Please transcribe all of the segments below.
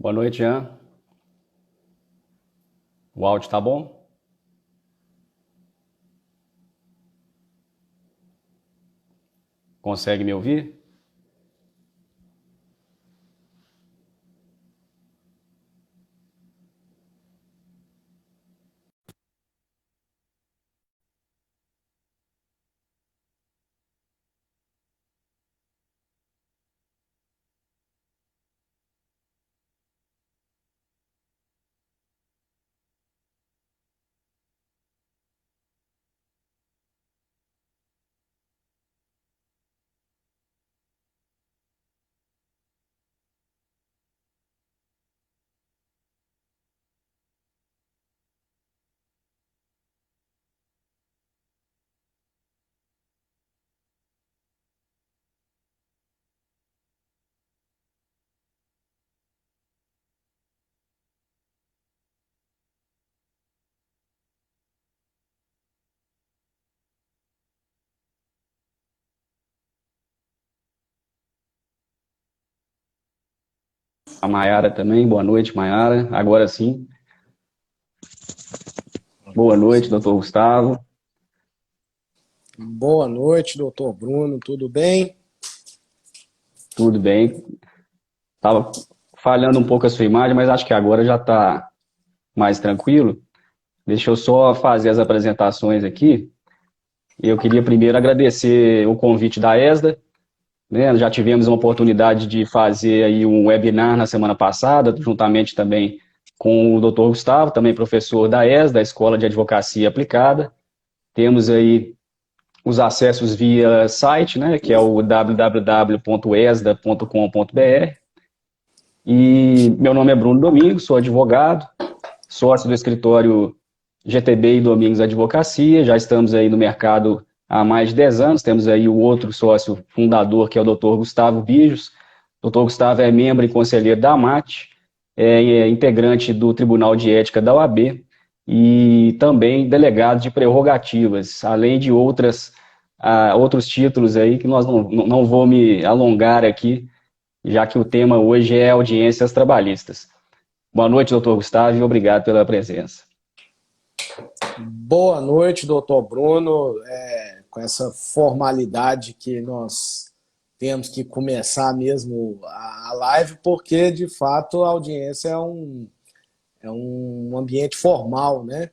Boa noite, Jean. O áudio tá bom? Consegue me ouvir? A Maiara também. Boa noite, Maiara. Agora sim. Boa noite, doutor Gustavo. Boa noite, doutor Bruno, tudo bem? Tudo bem? Tava falhando um pouco a sua imagem, mas acho que agora já está mais tranquilo. Deixa eu só fazer as apresentações aqui. Eu queria primeiro agradecer o convite da ESDA, né? Já tivemos uma oportunidade de fazer aí um webinar na semana passada, juntamente também com o doutor Gustavo, também professor da ESDA, da Escola de Advocacia Aplicada. Temos aí os acessos via site, né, que é o www.esda.com.br. E meu nome é Bruno Domingos, sou advogado, sócio do escritório GTB e Domingos Advocacia. Já estamos aí no mercado há mais de 10 anos. Temos aí o outro sócio fundador, que é o Dr. Gustavo Bijos. O Dr. Gustavo é membro e conselheiro da AMAT, é integrante do Tribunal de Ética da OAB e também delegado de prerrogativas, além de outros títulos aí que nós não vou me alongar aqui, já que o tema hoje é audiências trabalhistas. Boa noite, doutor Gustavo, e obrigado pela presença. Boa noite, doutor Bruno. Com essa formalidade que nós temos que começar mesmo a live, porque, de fato, a audiência é um ambiente formal, né?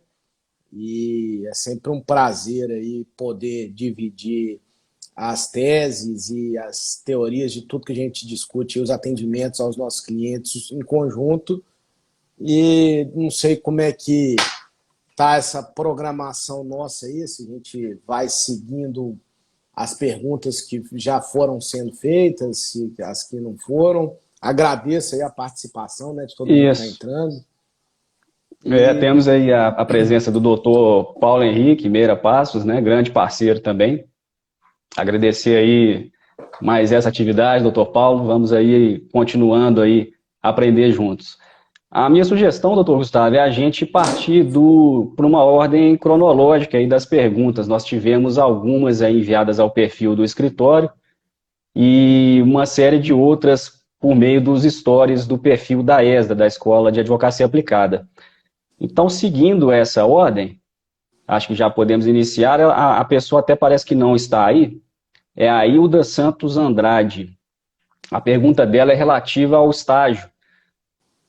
E é sempre um prazer aí poder dividir as teses e as teorias de tudo que a gente discute, os atendimentos aos nossos clientes em conjunto. E não sei como é que tá essa programação nossa aí, se a gente vai seguindo as perguntas que já foram sendo feitas, se as que não foram. Agradeço aí a participação, né, de todo mundo que está entrando. Temos aí a presença do doutor Paulo Henrique Meira Passos, né, grande parceiro também. Agradecer aí mais essa atividade, doutor Paulo. Vamos aí continuando aí a aprender juntos. A minha sugestão, doutor Gustavo, é a gente partir por uma ordem cronológica aí das perguntas. Nós tivemos algumas aí enviadas ao perfil do escritório e uma série de outras por meio dos stories do perfil da ESDA, da Escola de Advocacia Aplicada. Então, seguindo essa ordem, acho que já podemos iniciar. A pessoa até parece que não está aí, é a Hilda Santos Andrade. A pergunta dela é relativa ao estágio.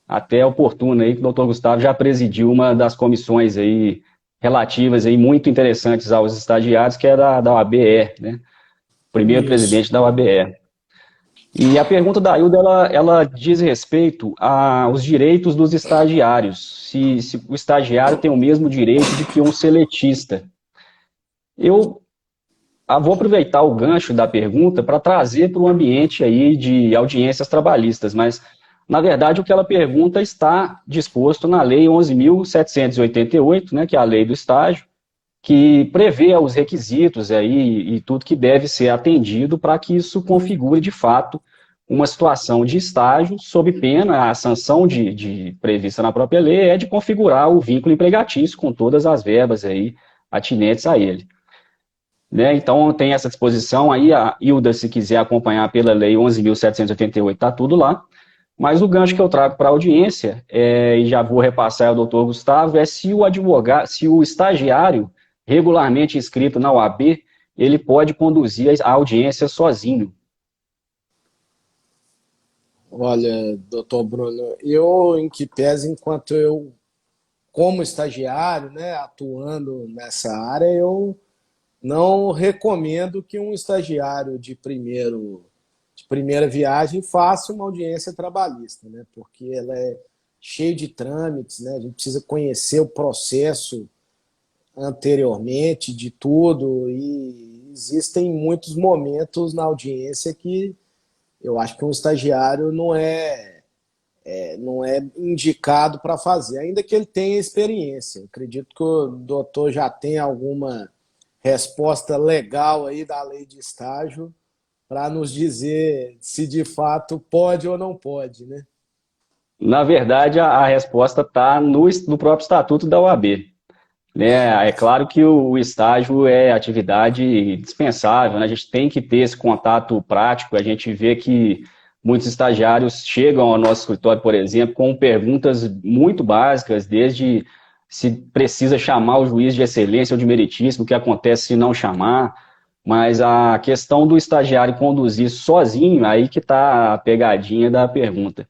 Até é oportuno aí que o doutor Gustavo já presidiu uma das comissões aí relativas aí muito interessantes aos estagiários, que é da OABE, né? Primeiro presidente da OABE. E a pergunta da Hilda, ela diz respeito aos direitos dos estagiários, se o estagiário tem o mesmo direito de que um seletista. Eu vou aproveitar o gancho da pergunta para trazer para o ambiente aí de audiências trabalhistas, mas, na verdade, o que ela pergunta está disposto na Lei 11.788, né, que é a lei do estágio, que prevê os requisitos aí e tudo que deve ser atendido para que isso configure, de fato, uma situação de estágio, sob pena, a sanção prevista na própria lei é de configurar o vínculo empregatício com todas as verbas aí atinentes a ele. Né? Então, tem essa disposição aí, a Hilda, se quiser acompanhar pela lei 11.788, está tudo lá. Mas o gancho que eu trago para a audiência, e já vou repassar ao doutor Gustavo, é se o advogado, se o estagiário regularmente inscrito na OAB, ele pode conduzir a audiência sozinho. Olha, doutor Bruno, eu, em que pese, enquanto eu, como estagiário, né, atuando nessa área, eu não recomendo que um estagiário de primeira viagem faça uma audiência trabalhista, né, porque ela é cheia de trâmites, né, a gente precisa conhecer o processo anteriormente de tudo, e existem muitos momentos na audiência que eu acho que um estagiário não é indicado para fazer, ainda que ele tenha experiência. Eu acredito que o doutor já tem alguma resposta legal aí da lei de estágio para nos dizer se de fato pode ou não pode, né? Na verdade, a resposta está no próprio estatuto da OAB. Né? É claro que o estágio é atividade dispensável, né? A gente tem que ter esse contato prático, a gente vê que muitos estagiários chegam ao nosso escritório, por exemplo, com perguntas muito básicas, desde se precisa chamar o juiz de excelência ou de meritíssimo, o que acontece se não chamar, mas a questão do estagiário conduzir sozinho, aí que está a pegadinha da pergunta.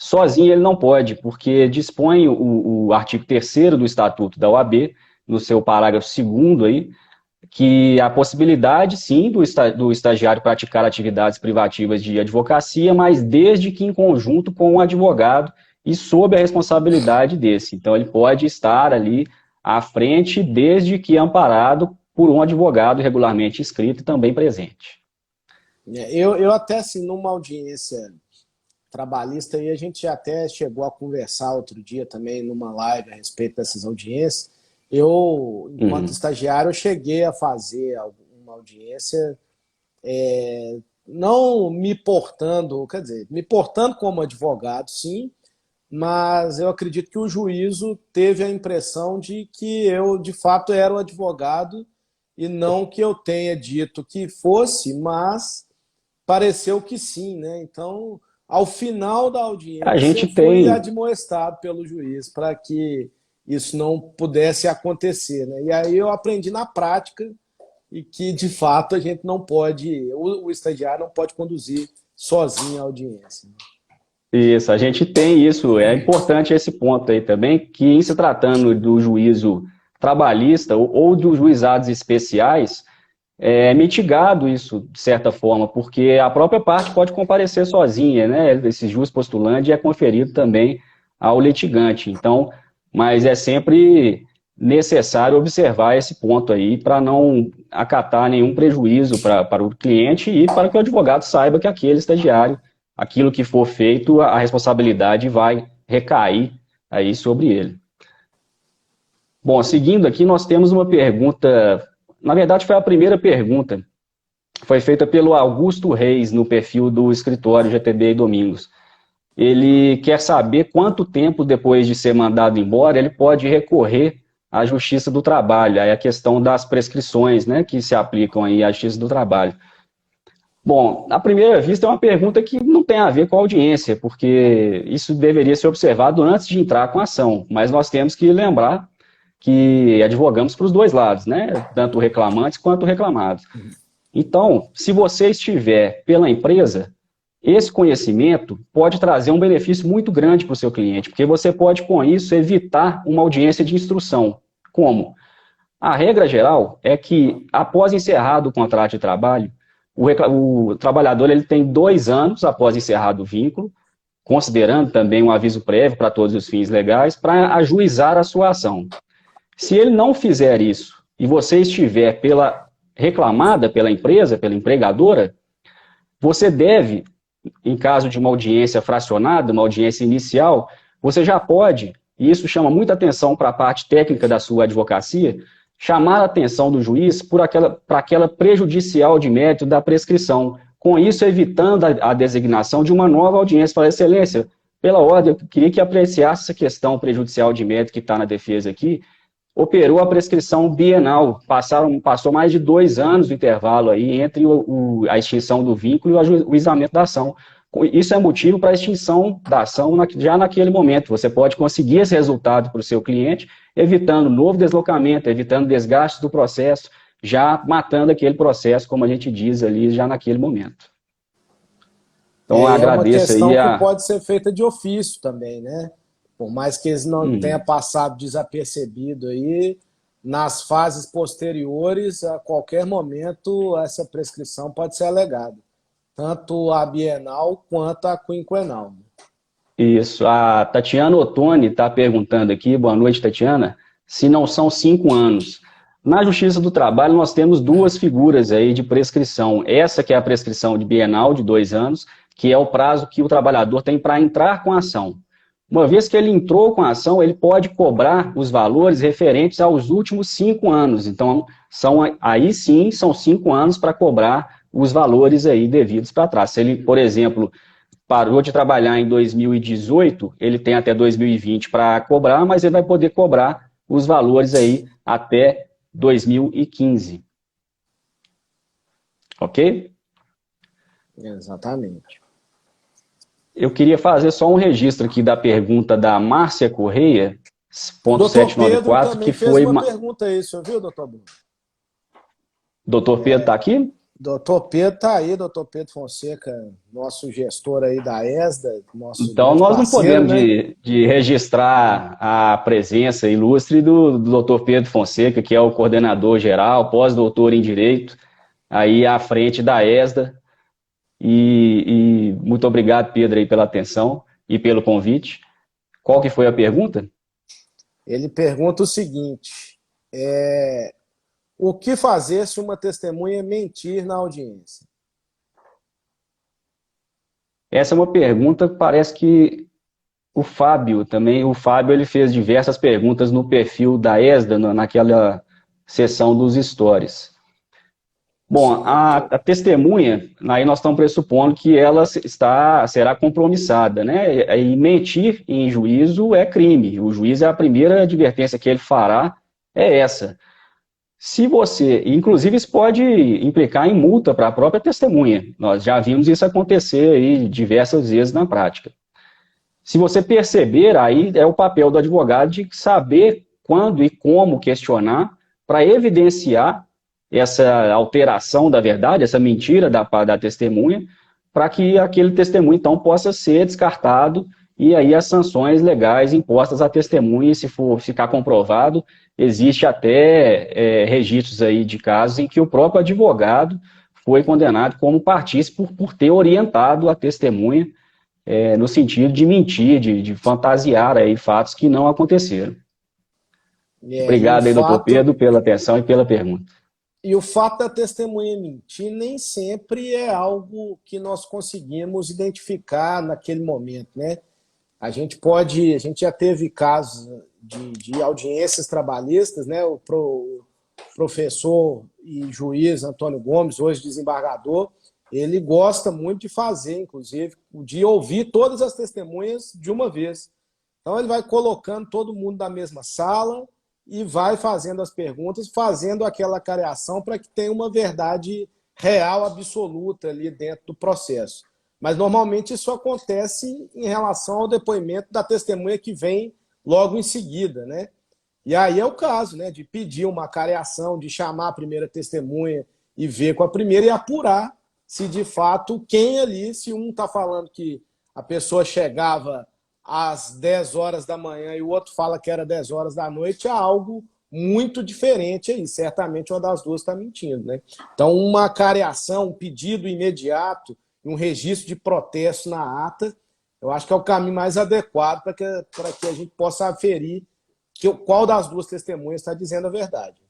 Sozinho ele não pode, porque dispõe o artigo 3º do Estatuto da OAB, no seu parágrafo 2º aí, que a possibilidade, sim, do estagiário praticar atividades privativas de advocacia, mas desde que em conjunto com o advogado e sob a responsabilidade desse. Então, ele pode estar ali à frente, desde que amparado por um advogado regularmente inscrito e também presente. Eu até, assim, numa audiência trabalhista, e a gente até chegou a conversar outro dia também numa live a respeito dessas audiências. Eu, enquanto estagiário, eu cheguei a fazer uma audiência, não me portando, quer dizer, me portando como advogado, sim, mas eu acredito que o juízo teve a impressão de que eu, de fato, era o advogado e não que eu tenha dito que fosse, mas pareceu que sim, né? Então, ao final da A audiência, gente eu fui tem, admoestado pelo juiz para que isso não pudesse acontecer, né? E aí eu aprendi na prática e que, de fato, a gente não pode, o estagiário não pode conduzir sozinho a audiência. isso, a gente tem isso, é importante esse ponto aí também, que em se tratando do juízo trabalhista ou dos juizados especiais, é mitigado isso, de certa forma, porque a própria parte pode comparecer sozinha, né? Esse jus postulante é conferido também ao litigante. Então, mas é sempre necessário observar esse ponto aí para não acatar nenhum prejuízo para o cliente e para que o advogado saiba que aquele estagiário, aquilo que for feito, a responsabilidade vai recair aí sobre ele. Bom, seguindo aqui, nós temos uma pergunta. Na verdade, foi a primeira pergunta. Foi feita pelo Augusto Reis, no perfil do escritório GTB e Domingos. Ele quer saber quanto tempo depois de ser mandado embora ele pode recorrer à Justiça do Trabalho, aí a questão das prescrições, né, que se aplicam aí à Justiça do Trabalho. Bom, à primeira vista é uma pergunta que não tem a ver com a audiência, porque isso deveria ser observado antes de entrar com a ação, mas nós temos que lembrar que advogamos para os dois lados, né? Tanto reclamantes quanto reclamados. Então, se você estiver pela empresa, esse conhecimento pode trazer um benefício muito grande para o seu cliente, porque você pode, com isso, evitar uma audiência de instrução. Como? A regra geral é que, após encerrado o contrato de trabalho, o trabalhador ele tem 2 anos após encerrado o vínculo, considerando também um aviso prévio para todos os fins legais, para ajuizar a sua ação. Se ele não fizer isso e você estiver reclamada pela empresa, pela empregadora, você deve, em caso de uma audiência fracionada, uma audiência inicial, você já pode, e isso chama muita atenção para a parte técnica da sua advocacia, chamar a atenção do juiz para aquela prejudicial de mérito da prescrição, com isso evitando a designação de uma nova audiência. Fala, excelência, pela ordem, eu queria que apreciasse essa questão prejudicial de mérito que está na defesa aqui, operou a prescrição bienal, passou mais de 2 anos o intervalo aí entre a extinção do vínculo e o ajuizamento da ação. isso é motivo para a extinção da ação já naquele momento. Você pode conseguir esse resultado para o seu cliente, evitando novo deslocamento, evitando desgastes do processo, já matando aquele processo, como a gente diz ali, já naquele momento. Então, eu agradeço aí É uma questão que pode ser feita de ofício também, né? Por mais que eles não tenham passado desapercebido aí, nas fases posteriores, a qualquer momento, essa prescrição pode ser alegada. Tanto a bienal quanto a quinquenal. Isso. A Tatiana Ottoni está perguntando aqui, boa noite, Tatiana, se não são 5 anos. Na Justiça do Trabalho, nós temos duas figuras aí de prescrição. Essa que é a prescrição de bienal, de 2 anos, que é o prazo que o trabalhador tem para entrar com a ação. Uma vez que ele entrou com a ação, ele pode cobrar os valores referentes aos últimos 5 anos. Então, aí sim, são 5 anos para cobrar os valores aí devidos para trás. Se ele, por exemplo, parou de trabalhar em 2018, ele tem até 2020 para cobrar, mas ele vai poder cobrar os valores aí até 2015. Ok? Exatamente. Eu queria fazer só um registro aqui da pergunta da Márcia Correia, ponto 794, que foi... uma pergunta aí, senhor viu, doutor Bruno? Doutor Pedro está aqui? Doutor Pedro está aí, doutor Pedro Fonseca, nosso gestor aí da ESDA. Então, nós não podemos de registrar a presença ilustre do doutor Pedro Fonseca, que é o coordenador geral, pós-doutor em Direito, aí à frente da ESDA. E muito obrigado, Pedro, aí, pela atenção e pelo convite. Qual que foi a pergunta? Ele pergunta o seguinte, o que fazer se uma testemunha mentir na audiência? Essa é uma pergunta que parece que o Fábio ele fez diversas perguntas no perfil da ESDA, naquela sessão dos stories. Bom, a testemunha, aí nós estamos pressupondo que ela será compromissada, né? E mentir em juízo é crime. O juiz, a primeira advertência que ele fará é essa. Se você, inclusive isso pode implicar em multa para a própria testemunha. Nós já vimos isso acontecer aí diversas vezes na prática. Se você perceber, aí é o papel do advogado de saber quando e como questionar para evidenciar essa alteração da verdade, essa mentira da testemunha, para que aquele testemunho, então, possa ser descartado e aí as sanções legais impostas à testemunha, se for ficar comprovado, existe até registros aí de casos em que o próprio advogado foi condenado como partícipe por ter orientado a testemunha no sentido de mentir, de fantasiar aí fatos que não aconteceram. Obrigado aí, doutor Pedro, pela atenção e pela pergunta. E o fato da testemunha mentir nem sempre é algo que nós conseguimos identificar naquele momento, né? A gente já teve casos de audiências trabalhistas, né? O professor e juiz Antônio Gomes, hoje desembargador, ele gosta muito de fazer, inclusive, de ouvir todas as testemunhas de uma vez. Então ele vai colocando todo mundo na mesma sala e vai fazendo as perguntas, fazendo aquela careação para que tenha uma verdade real, absoluta ali dentro do processo. Mas normalmente isso acontece em relação ao depoimento da testemunha que vem logo em seguida, né? E aí é o caso, né, de pedir uma careação, de chamar a primeira testemunha e ver com a primeira e apurar se de fato quem ali, se um está falando que a pessoa chegava às 10 horas da manhã e o outro fala que era 10 horas da noite, há algo muito diferente aí. Certamente uma das duas está mentindo, né? Então, uma careação, um pedido imediato, um registro de protesto na ata, eu acho que é o caminho mais adequado para que a gente possa aferir qual das duas testemunhas está dizendo a verdade.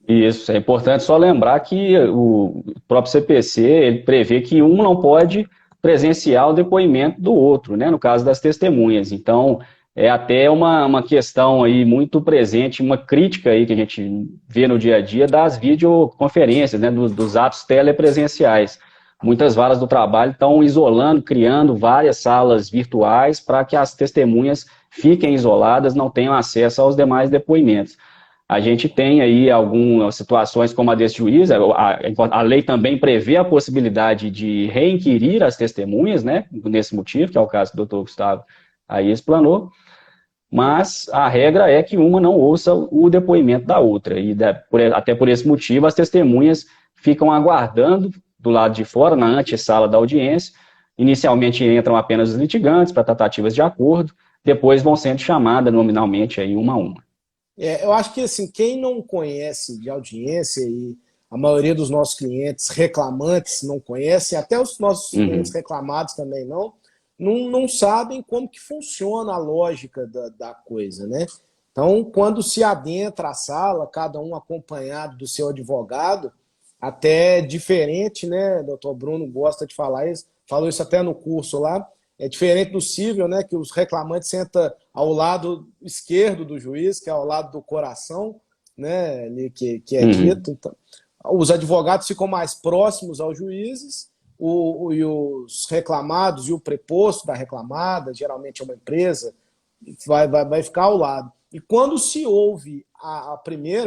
Isso, é importante só lembrar que o próprio CPC ele prevê que um não pode presenciar o depoimento do outro, né, no caso das testemunhas. Então, é até uma questão aí muito presente, uma crítica aí que a gente vê no dia a dia das videoconferências, né, dos atos telepresenciais. Muitas varas do trabalho estão isolando, criando várias salas virtuais para que as testemunhas fiquem isoladas, não tenham acesso aos demais depoimentos. a gente tem aí algumas situações como a desse juiz, a lei também prevê a possibilidade de reinquirir as testemunhas, né, nesse motivo, que é o caso que o doutor Gustavo aí explanou, mas a regra é que uma não ouça o depoimento da outra, e até por esse motivo as testemunhas ficam aguardando do lado de fora, na antessala da audiência. Inicialmente entram apenas os litigantes para tratativas de acordo, depois vão sendo chamadas nominalmente aí uma a uma. Eu acho que assim, quem não conhece de audiência, e a maioria dos nossos clientes reclamantes não conhece, até os nossos clientes reclamados também não sabem como que funciona a lógica da coisa, né? Então, quando se adentra a sala, cada um acompanhado do seu advogado, até diferente, né? Doutor Bruno gosta de falar isso, falou isso até no curso lá, é diferente do cível, né? Que os reclamantes sentam ao lado esquerdo do juiz, que é ao lado do coração, né? Ali que é dito. Então, os advogados ficam mais próximos aos juízes, e os reclamados e o preposto da reclamada, geralmente é uma empresa, vai ficar ao lado. E quando se ouve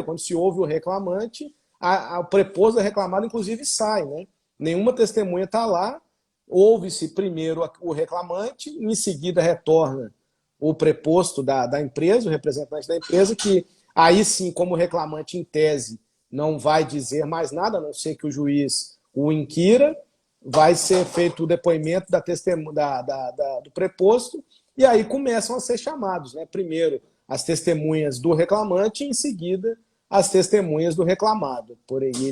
quando se ouve o reclamante, o preposto da reclamada, inclusive, sai, né? Nenhuma testemunha está lá, ouve-se primeiro o reclamante, em seguida retorna o preposto da empresa, o representante da empresa, que aí sim, como reclamante em tese, não vai dizer mais nada, a não ser que o juiz o inquira, vai ser feito o depoimento do preposto, e aí começam a ser chamados, né? Primeiro as testemunhas do reclamante, e em seguida as testemunhas do reclamado, por aí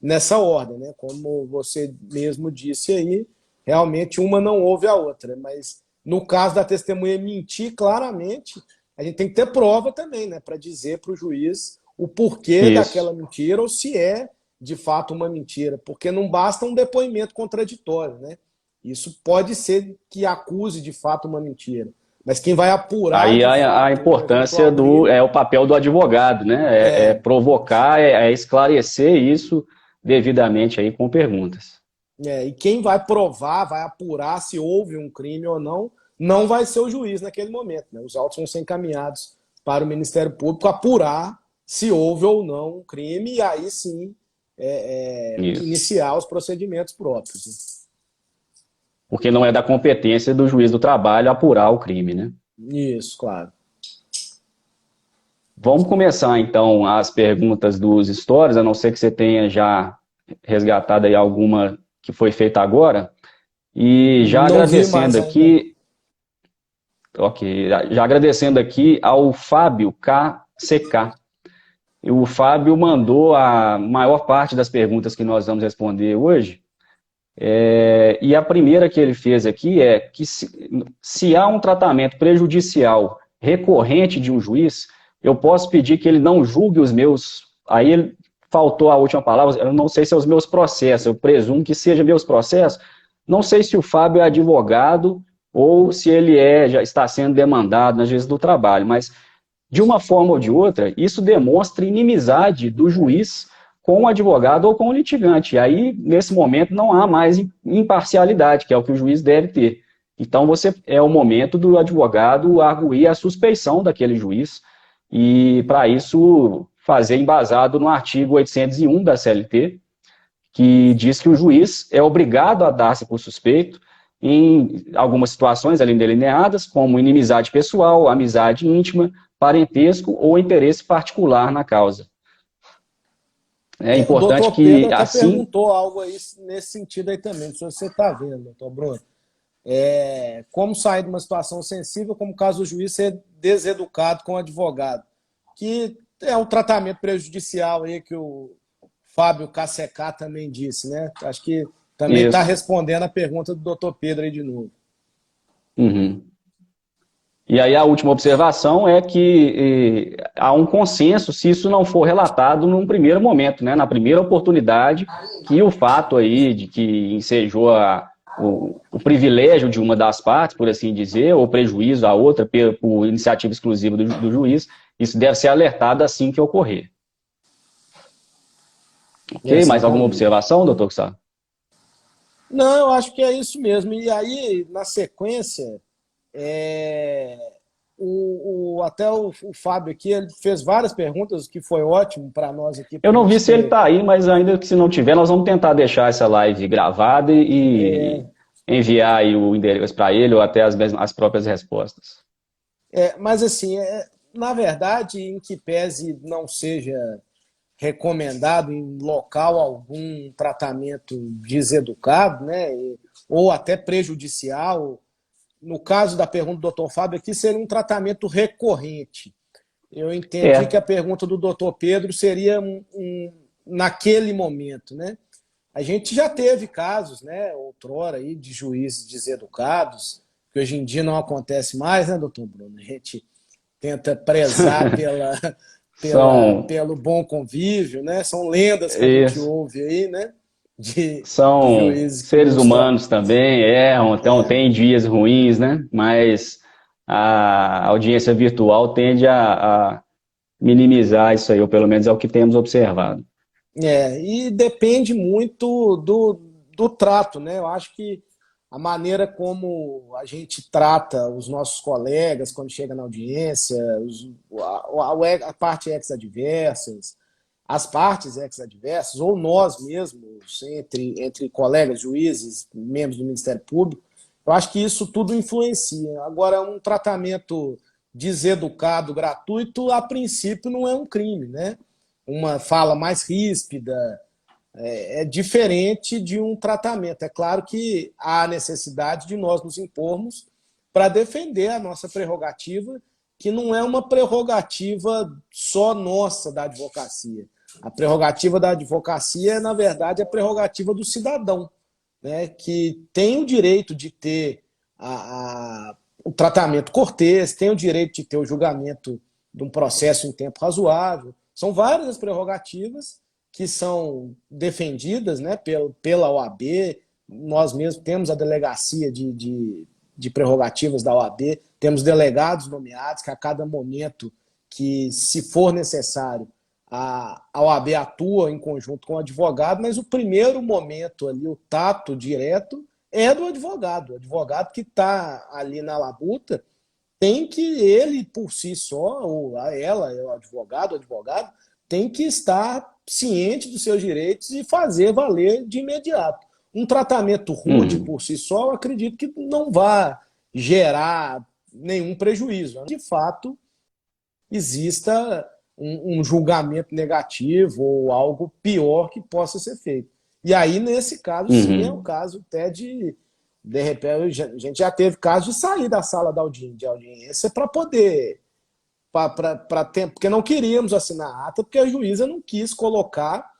nessa ordem, né? Como você mesmo disse aí, realmente uma não ouve a outra, mas no caso da testemunha mentir claramente, a gente tem que ter prova também, né? Para dizer para o juiz o porquê daquela mentira, ou se é de fato uma mentira, porque não basta um depoimento contraditório, né? Isso pode ser que acuse de fato uma mentira, mas quem vai apurar Aí de a fato um importância eventual crime é o papel do advogado, né? É provocar, é esclarecer isso devidamente aí com perguntas. e quem vai provar, vai apurar se houve um crime ou não, não vai ser o juiz naquele momento, né? Os autos vão ser encaminhados para o Ministério Público apurar se houve ou não um crime, e aí sim iniciar os procedimentos próprios, né? Porque não é da competência do juiz do trabalho apurar o crime, né? Isso, claro. Vamos começar, então, as perguntas dos stories, a não ser que você tenha já resgatado aí alguma que foi feita agora. E já Não vi agradecendo mais aqui... Ok, já agradecendo aqui ao Fábio KCK. E o Fábio mandou a maior parte das perguntas que nós vamos responder hoje. E a primeira que ele fez aqui é que se há um tratamento prejudicial recorrente de um juiz, eu posso pedir que ele não julgue os meus... Aí ele faltou a última palavra, eu não sei se é os meus processos, eu presumo que seja meus processos. Não sei se o Fábio é advogado ou se ele já está sendo demandado na Justiça do Trabalho, mas de uma forma ou de outra, isso demonstra inimizade do juiz com o advogado ou com o litigante. E aí, nesse momento, não há mais imparcialidade, que é o que o juiz deve ter. Então, é o momento do advogado arguir a suspeição daquele juiz, e, para isso, fazer embasado no artigo 801 da CLT, que diz que o juiz é obrigado a dar-se por suspeito em algumas situações ali delineadas, como inimizade pessoal, amizade íntima, parentesco ou interesse particular na causa. É importante o Dr. Pedro que, até assim... perguntou algo aí nesse sentido aí também, se você está vendo, doutor Bruno. Como sair de uma situação sensível, como caso o juiz ser deseducado com o advogado, que é um tratamento prejudicial aí que o Fábio KCK também disse, né? Acho que também está respondendo a pergunta do doutor Pedro aí de novo. Uhum. E aí a última observação é que há um consenso se isso não for relatado num primeiro momento, né? Na primeira oportunidade, que o fato aí de que ensejou o privilégio de uma das partes, por assim dizer, ou prejuízo à outra por iniciativa exclusiva do juiz, isso deve ser alertado assim que ocorrer. Ok? Mais alguma observação, doutor Gustavo? Não, eu acho que é isso mesmo. E aí, na sequência, até o Fábio aqui, ele fez várias perguntas, que foi ótimo para nós aqui. Eu não vi se ele está aí, mas ainda que se não tiver, nós vamos tentar deixar essa live gravada e enviar aí o endereço para ele ou até as próprias respostas. Mas assim, na verdade, em que pese não seja recomendado em local algum tratamento deseducado, né, ou até prejudicial, no caso da pergunta do Dr. Fábio aqui, seria um tratamento recorrente. Eu entendi que a pergunta do Dr. Pedro seria naquele momento, né? A gente já teve casos, né, outrora, aí, de juízes deseducados, que hoje em dia não acontece mais, né, doutor Bruno? A gente tenta prezar pelo bom convívio, né? São lendas que a gente ouve aí, né? São de juízes seres humanos também, erram, então tem dias ruins, né? Mas a audiência virtual tende a minimizar isso aí, ou pelo menos é o que temos observado. E depende muito do trato, né? Eu acho que a maneira como a gente trata os nossos colegas quando chega na audiência, a parte ex-adversas, as partes ex-adversas, ou nós mesmos, entre colegas, juízes, membros do Ministério Público, eu acho que isso tudo influencia. Agora, um tratamento deseducado, gratuito, a princípio não é um crime, né? Uma fala mais ríspida é diferente de um tratamento. É claro que há necessidade de nós nos impormos para defender a nossa prerrogativa, que não é uma prerrogativa só nossa da advocacia. A prerrogativa da advocacia é, na verdade, a prerrogativa do cidadão, né, que tem o direito de ter o tratamento cortês, tem o direito de ter o julgamento de um processo em tempo razoável. São várias as prerrogativas que são defendidas, né, pela OAB. Nós mesmos temos a delegacia de prerrogativas da OAB, temos delegados nomeados que a cada momento que, se for necessário, a OAB atua em conjunto com o advogado, mas o primeiro momento ali, o tato direto, é do advogado. O advogado que está ali na labuta tem que, ele por si só, ou ela, o advogado, tem que estar ciente dos seus direitos e fazer valer de imediato. Um tratamento rude por si só, eu acredito que não vai gerar nenhum prejuízo. De fato, exista um julgamento negativo ou algo pior que possa ser feito. E aí, nesse caso, sim, é o caso até de repente, a gente já teve caso de sair da sala de audiência para poder, porque não queríamos assinar a ata, porque a juíza não quis colocar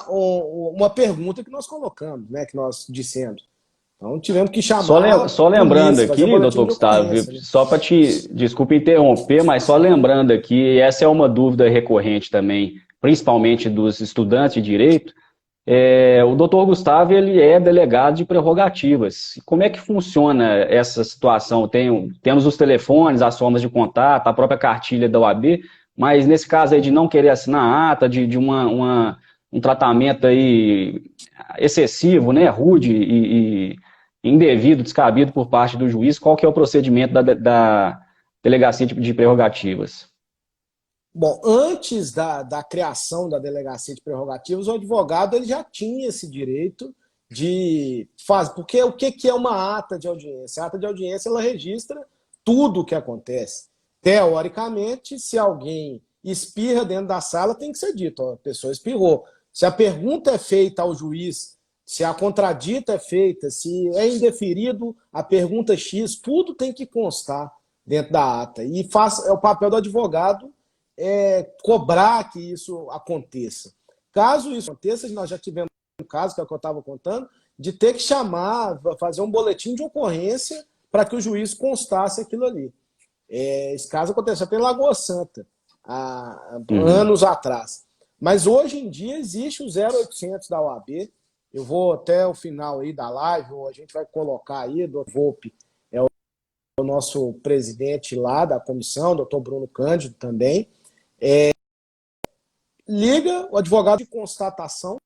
uma pergunta que nós colocamos, né, que nós dissemos. Então tivemos que chamar Só lembrando polícia, fazer aqui, boletim doutor de Gustavo, ocorrência, né? só para desculpa interromper, mas só lembrando aqui, essa é uma dúvida recorrente também, principalmente dos estudantes de direito. O doutor Gustavo, ele é delegado de prerrogativas. Como é que funciona essa situação? Temos os telefones, as formas de contato, a própria cartilha da OAB, mas nesse caso aí de não querer assinar a ata, de um tratamento aí excessivo, né, rude e indevido, descabido por parte do juiz, qual que é o procedimento da delegacia de prerrogativas? Bom, antes da criação da delegacia de prerrogativas, o advogado ele já tinha esse direito de fazer. Porque o que é uma ata de audiência? A ata de audiência ela registra tudo o que acontece. Teoricamente, se alguém espirra dentro da sala, tem que ser dito: ó, a pessoa espirrou. Se a pergunta é feita ao juiz, se a contradita é feita, se é indeferido a pergunta X, tudo tem que constar dentro da ata. E é o papel do advogado cobrar que isso aconteça. Caso isso aconteça, nós já tivemos um caso, que é o que eu estava contando, de ter que chamar, fazer um boletim de ocorrência para que o juiz constasse aquilo ali. Esse caso aconteceu até em Lagoa Santa, há anos atrás. Mas hoje em dia existe o 0800 da OAB. Eu vou até o final aí da live, ou a gente vai colocar aí, do Volpe, o nosso presidente lá da comissão, doutor Bruno Cândido também. Liga o advogado de constatação,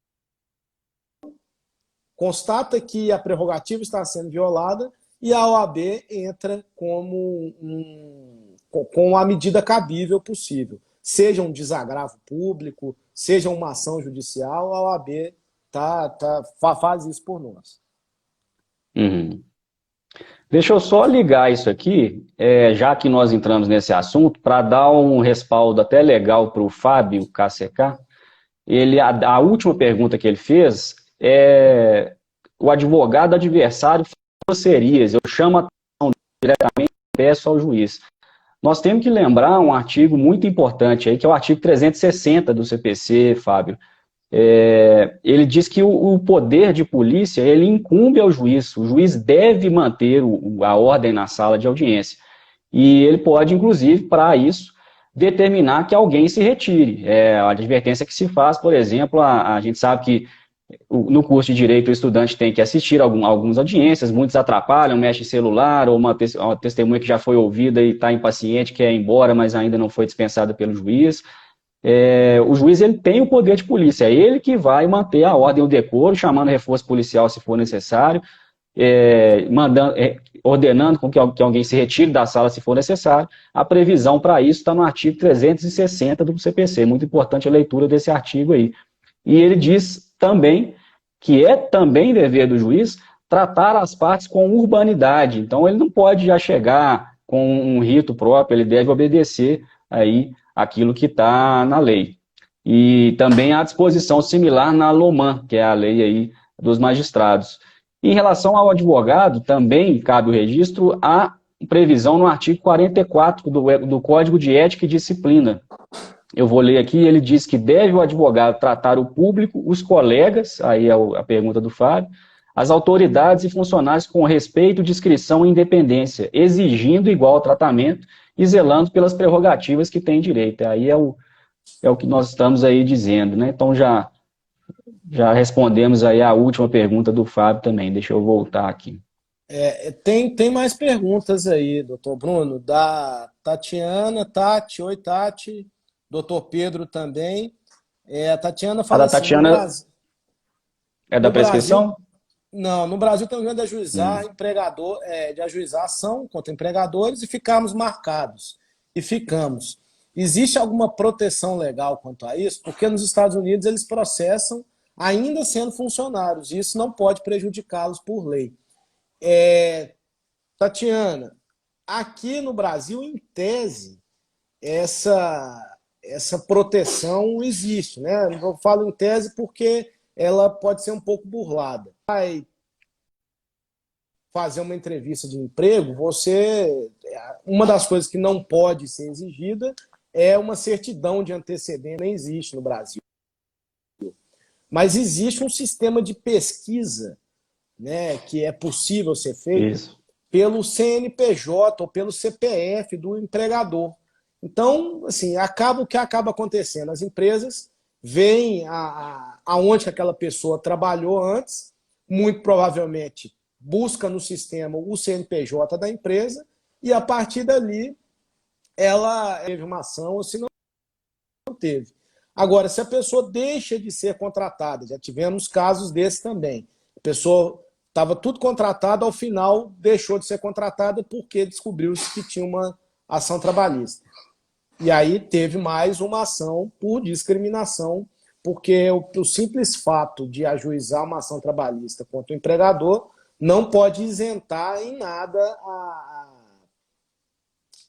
constata que a prerrogativa está sendo violada e a OAB entra como com a medida cabível possível. Seja um desagravo público, seja uma ação judicial, a OAB faz isso por nós. Uhum. Deixa eu só ligar isso aqui, já que nós entramos nesse assunto, para dar um respaldo até legal para o Fábio KCK. A última pergunta que ele fez é o advogado adversário grosserias. Eu chamo a atenção diretamente e peço ao juiz. Nós temos que lembrar um artigo muito importante aí, que é o artigo 360 do CPC, Fábio. Ele diz que o poder de polícia, ele incumbe ao juiz. O juiz deve manter a ordem na sala de audiência. E ele pode, inclusive, para isso, determinar que alguém se retire. A advertência que se faz, por exemplo, a gente sabe que no curso de Direito o estudante tem que assistir a algumas audiências, muitos atrapalham, mexem em celular, ou uma testemunha que já foi ouvida e está impaciente, quer ir embora, mas ainda não foi dispensada pelo juiz. O juiz ele tem o poder de polícia, é ele que vai manter a ordem e o decoro, chamando reforço policial se for necessário, ordenando com que alguém se retire da sala se for necessário. A previsão para isso está no artigo 360 do CPC, muito importante a leitura desse artigo aí. E ele diz também que é também dever do juiz tratar as partes com urbanidade, então ele não pode já chegar com um rito próprio, ele deve obedecer aí aquilo que está na lei. E também há disposição similar na LOMAN, que é a lei aí dos magistrados. Em relação ao advogado, também cabe o registro, há previsão no artigo 44 do Código de Ética e Disciplina. Eu vou ler aqui, ele diz que deve o advogado tratar o público, os colegas, aí é a pergunta do Fábio, as autoridades e funcionários com respeito, discrição e independência, exigindo igual tratamento e zelando pelas prerrogativas que tem direito. Aí é o que nós estamos aí dizendo, né? Então já respondemos aí a última pergunta do Fábio também. Deixa eu voltar aqui. Tem mais perguntas aí, doutor Bruno, da Tatiana, oi Tati, doutor Pedro também. A Tatiana fala assim, Tatiana no Brasil, é da prescrição? Não, no Brasil tem o direito de ajuizar de ajuizar ação contra empregadores e ficarmos marcados. E ficamos. Existe alguma proteção legal quanto a isso? Porque nos Estados Unidos eles processam ainda sendo funcionários, e isso não pode prejudicá-los por lei. Tatiana, aqui no Brasil, em tese, essa proteção existe, né? Eu falo em tese porque ela pode ser um pouco burlada. Vai fazer uma entrevista de emprego, uma das coisas que não pode ser exigida é uma certidão de antecedência, nem existe no Brasil. Mas existe um sistema de pesquisa, né, que é possível ser feito pelo CNPJ ou pelo CPF do empregador. Então, assim, o que acaba acontecendo? As empresas veem aonde aquela pessoa trabalhou antes, muito provavelmente busca no sistema o CNPJ da empresa e, a partir dali, ela teve uma ação ou se não teve. Agora, se a pessoa deixa de ser contratada, já tivemos casos desses também. A pessoa estava tudo contratada, ao final deixou de ser contratada porque descobriu-se que tinha uma ação trabalhista. E aí teve mais uma ação por discriminação, porque o simples fato de ajuizar uma ação trabalhista contra o empregador não pode isentar em nada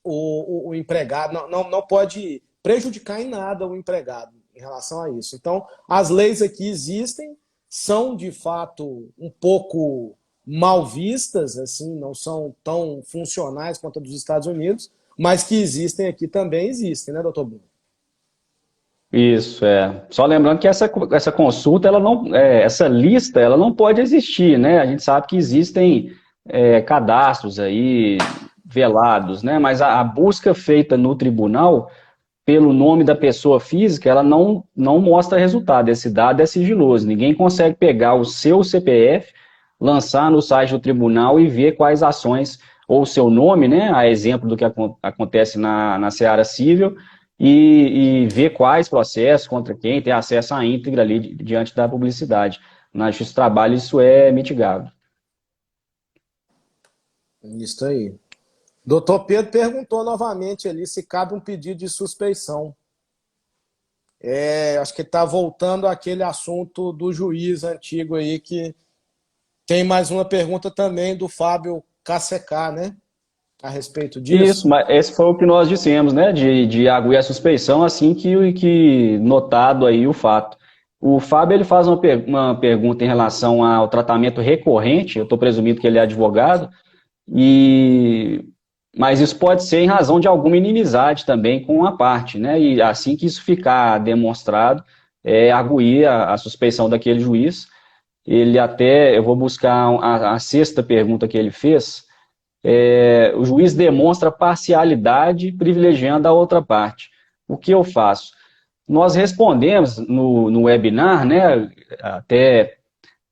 o empregado, não pode prejudicar em nada o empregado em relação a isso. Então, as leis aqui existem, são de fato um pouco mal vistas, assim, não são tão funcionais quanto a dos Estados Unidos, mas que existem aqui também existem, né, doutor Bruno? Isso, Só lembrando que essa consulta, essa lista, ela não pode existir, né? A gente sabe que existem cadastros aí velados, né? Mas a busca feita no tribunal pelo nome da pessoa física, ela não mostra resultado. Esse dado é sigiloso. Ninguém consegue pegar o seu CPF, lançar no site do tribunal e ver quais ações, ou o seu nome, né? A exemplo do que acontece na seara civil, e ver quais processos, contra quem, ter acesso à íntegra ali diante da publicidade. Na Justiça do Trabalho isso é mitigado. Isso aí. Doutor Pedro perguntou novamente ali se cabe um pedido de suspeição. Acho que está voltando àquele assunto do juiz antigo aí, que tem mais uma pergunta também do Fábio KCK, né? A respeito Isso, disso. mas esse foi o que nós dissemos, né? De arguir a suspeição assim que notado aí o fato. O Fábio ele faz uma pergunta em relação ao tratamento recorrente, eu estou presumindo que ele é advogado, e mas isso pode ser em razão de alguma inimizade também com a parte, né? E assim que isso ficar demonstrado, arguir a suspeição daquele juiz. Ele até, eu vou buscar a sexta pergunta que ele fez. O juiz demonstra parcialidade privilegiando a outra parte. O que eu faço? Nós respondemos no webinar, né? Até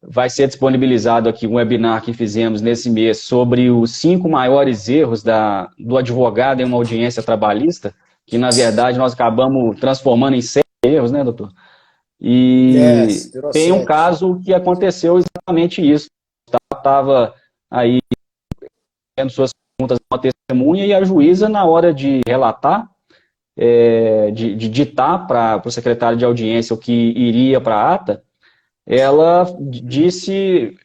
vai ser disponibilizado aqui um webinar que fizemos nesse mês sobre os 5 maiores erros do advogado em uma audiência trabalhista, que na verdade nós acabamos transformando em 7 erros, né, doutor? E Virou tem um 7. caso que aconteceu exatamente isso. Estava aí tendo suas perguntas a uma testemunha e a juíza, na hora de relatar, de ditar para o secretário de audiência o que iria para a ata, ela disse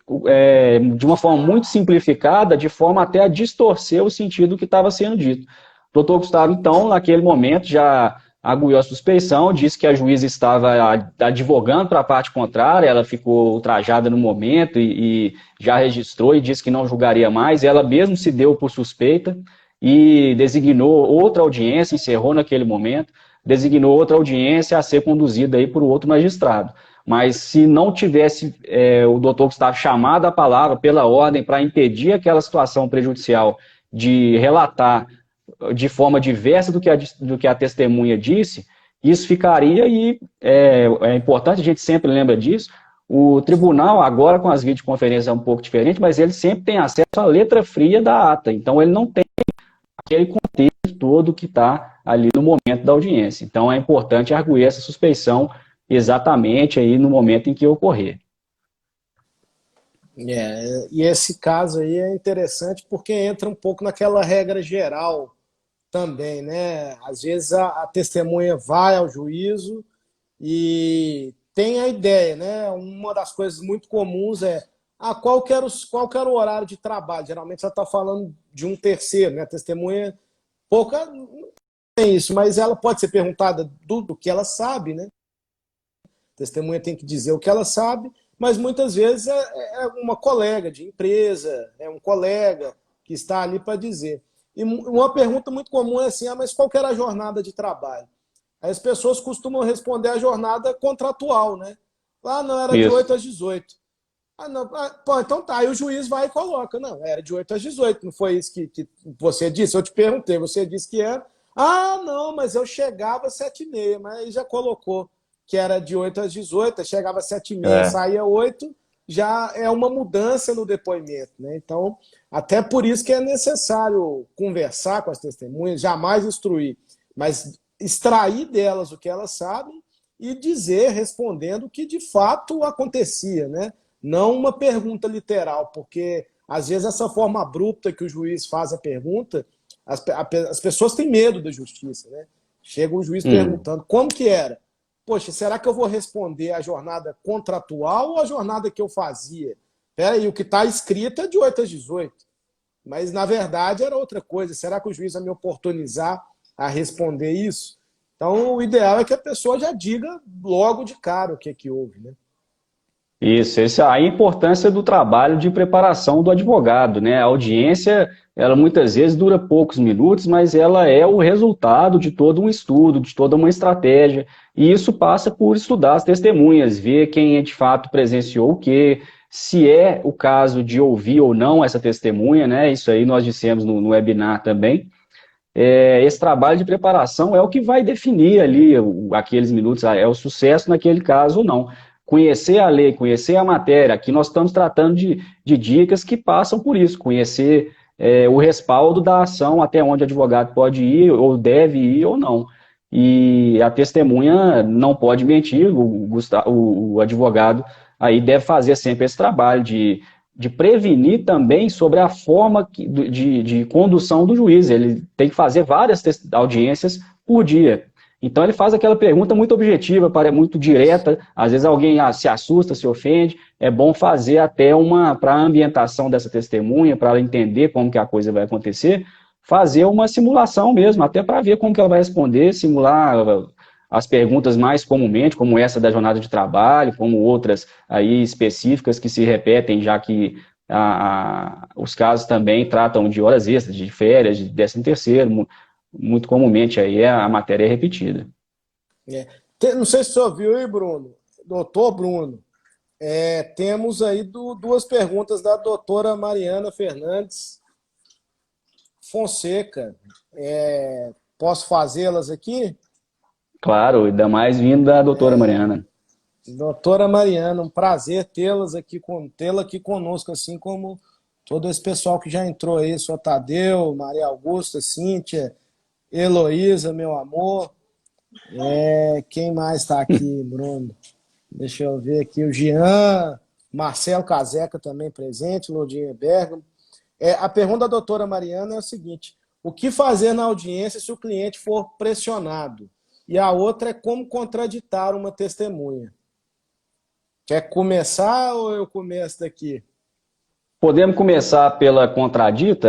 de uma forma muito simplificada, de forma até a distorcer o sentido do que estava sendo dito. O doutor Gustavo, então, naquele momento, já arguiu a suspeição, disse que a juíza estava advogando para a parte contrária, ela ficou ultrajada no momento e já registrou e disse que não julgaria mais, ela mesmo se deu por suspeita e designou outra audiência, encerrou naquele momento, designou outra audiência a ser conduzida aí por outro magistrado. Mas se não tivesse o doutor Gustavo chamado a palavra pela ordem para impedir aquela situação prejudicial de relatar de forma diversa do que a testemunha disse, isso ficaria, e é importante, a gente sempre lembra disso, o tribunal, agora com as videoconferências é um pouco diferente, mas ele sempre tem acesso à letra fria da ata, então ele não tem aquele contexto todo que está ali no momento da audiência. Então é importante arguir essa suspeição exatamente aí no momento em que ocorrer. E esse caso aí é interessante porque entra um pouco naquela regra geral também, né? Às vezes a testemunha vai ao juízo e tem a ideia, né? Uma das coisas muito comuns qual que era o horário de trabalho? Geralmente você está falando de um terceiro, né? A testemunha, pouca não tem isso, mas ela pode ser perguntada do que ela sabe, né? A testemunha tem que dizer o que ela sabe, mas muitas vezes é uma colega de empresa, é um colega que está ali para dizer. E uma pergunta muito comum é assim, mas qual que era a jornada de trabalho? Aí as pessoas costumam responder a jornada contratual, né? Não, era de Isso. 8 às 18. Não, então tá, aí o juiz vai e coloca. Não, era de 8 às 18, não foi isso que você disse? Eu te perguntei, você disse que era. Não, mas eu chegava às 7h30, mas aí já colocou que era de 8 às 18, chegava às 7h30, saía 8, já é uma mudança no depoimento, né? Então, até por isso que é necessário conversar com as testemunhas, jamais instruir, mas extrair delas o que elas sabem e dizer, respondendo o que de fato acontecia, né? Não uma pergunta literal, porque às vezes essa forma abrupta que o juiz faz a pergunta, as pessoas têm medo da justiça, né? Chega o juiz perguntando como que era. Poxa, será que eu vou responder a jornada contratual ou a jornada que eu fazia? Peraí, o que está escrito é de 8 às 18. Mas, na verdade, era outra coisa. Será que o juiz vai me oportunizar a responder isso? Então, o ideal é que a pessoa já diga logo de cara o que houve, né? Isso, essa a importância do trabalho de preparação do advogado, né? A audiência, ela muitas vezes dura poucos minutos, mas ela é o resultado de todo um estudo, de toda uma estratégia, e isso passa por estudar as testemunhas, ver quem de fato presenciou o quê, se é o caso de ouvir ou não essa testemunha, né? Isso aí nós dissemos no webinar também. Esse trabalho de preparação é o que vai definir ali aqueles minutos, é o sucesso naquele caso ou não. Conhecer a lei, conhecer a matéria, aqui nós estamos tratando de dicas que passam por isso, conhecer o respaldo da ação, até onde o advogado pode ir, ou deve ir ou não. E a testemunha não pode mentir, o advogado aí deve fazer sempre esse trabalho de de prevenir também sobre a forma de condução do juiz. Ele tem que fazer várias audiências por dia. Então ele faz aquela pergunta muito objetiva, muito direta, às vezes alguém se assusta, se ofende, é bom fazer até para a ambientação dessa testemunha, para ela entender como que a coisa vai acontecer, fazer uma simulação mesmo, até para ver como que ela vai responder, simular as perguntas mais comumente, como essa da jornada de trabalho, como outras aí específicas que se repetem, já que os casos também tratam de horas extras, de férias, de 13º, muito comumente aí a matéria é repetida. Não sei se você ouviu aí, Bruno, doutor Bruno, temos aí duas perguntas da doutora Mariana Fernandes Fonseca. Posso fazê-las aqui? Claro, ainda mais vindo da doutora Mariana. Doutora Mariana, um prazer tê-la aqui conosco, assim como todo esse pessoal que já entrou aí, sou Tadeu, Maria Augusta, Cíntia, Heloísa, meu amor. Quem mais está aqui, Bruno? Deixa eu ver aqui, o Jean, Marcelo Caseca também presente, Lodinha Bergamo. A pergunta da doutora Mariana é o seguinte: o que fazer na audiência se o cliente for pressionado? E a outra é como contraditar uma testemunha. Quer começar ou eu começo daqui? Podemos começar pela contradita.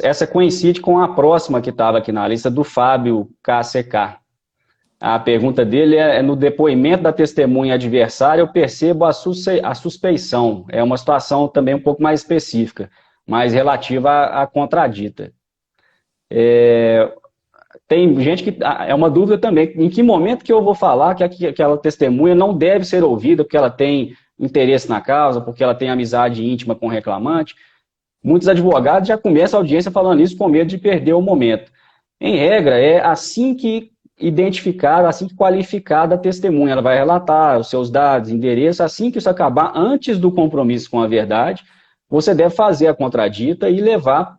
Essa coincide com a próxima que estava aqui na lista, do Fábio KCK. A pergunta dele no depoimento da testemunha adversária, eu percebo a suspeição. É uma situação também um pouco mais específica, mais relativa à contradita. Tem gente que... É uma dúvida também. Em que momento que eu vou falar que aquela testemunha não deve ser ouvida porque ela tem interesse na causa, porque ela tem amizade íntima com o reclamante? Muitos advogados já começam a audiência falando isso com medo de perder o momento. Em regra, é assim que identificada, assim que qualificada a testemunha. Ela vai relatar os seus dados, endereço, assim que isso acabar, antes do compromisso com a verdade, você deve fazer a contradita e levar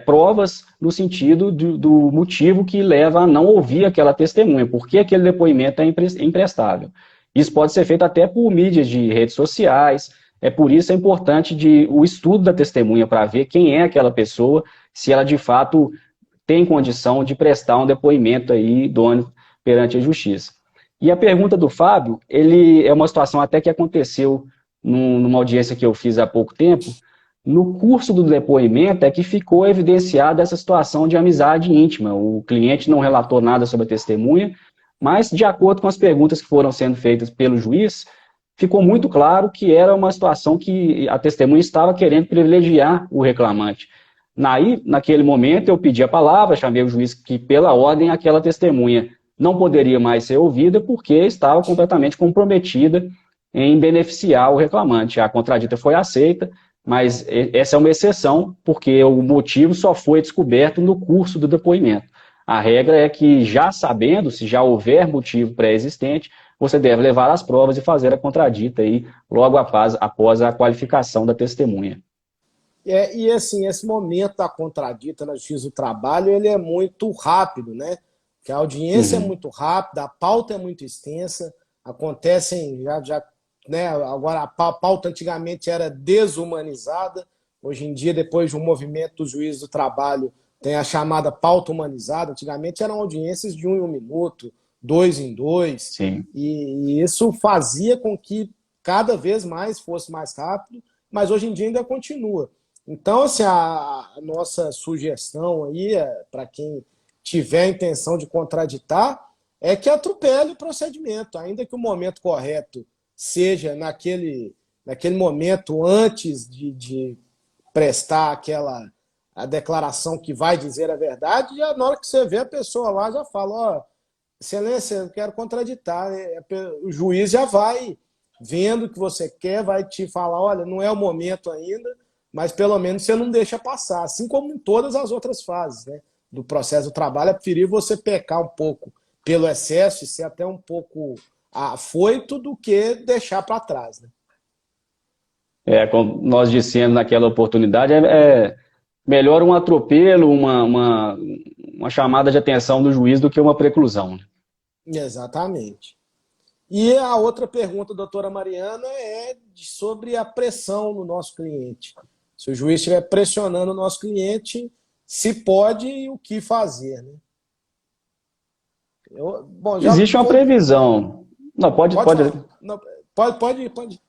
provas no sentido do motivo que leva a não ouvir aquela testemunha, porque aquele depoimento é imprestável. Isso pode ser feito até por mídias de redes sociais, por isso é importante o estudo da testemunha para ver quem é aquela pessoa, se ela de fato tem condição de prestar um depoimento aí idôneo perante a justiça. E a pergunta do Fábio, é uma situação até que aconteceu numa audiência que eu fiz há pouco tempo. No curso do depoimento é que ficou evidenciada essa situação de amizade íntima. O cliente não relatou nada sobre a testemunha, mas de acordo com as perguntas que foram sendo feitas pelo juiz, ficou muito claro que era uma situação que a testemunha estava querendo privilegiar o reclamante. Naquele momento, eu pedi a palavra, chamei o juiz que, pela ordem, aquela testemunha não poderia mais ser ouvida porque estava completamente comprometida em beneficiar o reclamante. A contradita foi aceita, mas essa é uma exceção, porque o motivo só foi descoberto no curso do depoimento. A regra é que, já sabendo, se já houver motivo pré-existente, você deve levar as provas e fazer a contradita aí, logo após a qualificação da testemunha. E assim, esse momento da contradita na Justiça do Trabalho, ele é muito rápido, né? Porque a audiência é muito rápida, a pauta é muito extensa, acontecem né? Agora a pauta antigamente era desumanizada, hoje em dia, depois de um movimento do Juiz do Trabalho, tem a chamada pauta humanizada. Antigamente eram audiências de 1 em 1 minuto, 2 em 2, Sim. E isso fazia com que cada vez mais fosse mais rápido, mas hoje em dia ainda continua. Então, assim, a nossa sugestão aí, para quem tiver a intenção de contraditar, é que atropele o procedimento, ainda que o momento correto seja naquele momento antes de prestar a declaração que vai dizer a verdade, e na hora que você vê a pessoa lá, já fala: ó, excelência, eu quero contraditar. O juiz já vai vendo o que você quer, vai te falar: olha, não é o momento ainda, mas pelo menos você não deixa passar, assim como em todas as outras fases, né, do processo do trabalho. É preferível você pecar um pouco pelo excesso e ser até um pouco afoito do que deixar para trás, né? Como nós dissemos naquela oportunidade, melhor um atropelo, uma chamada de atenção do juiz do que uma preclusão. Exatamente. E a outra pergunta, doutora Mariana, é sobre a pressão no nosso cliente. Se o juiz estiver pressionando o nosso cliente, se pode e o que fazer, né? Bom, já Existe uma foi... previsão. Não, Pode falar. Não, pode.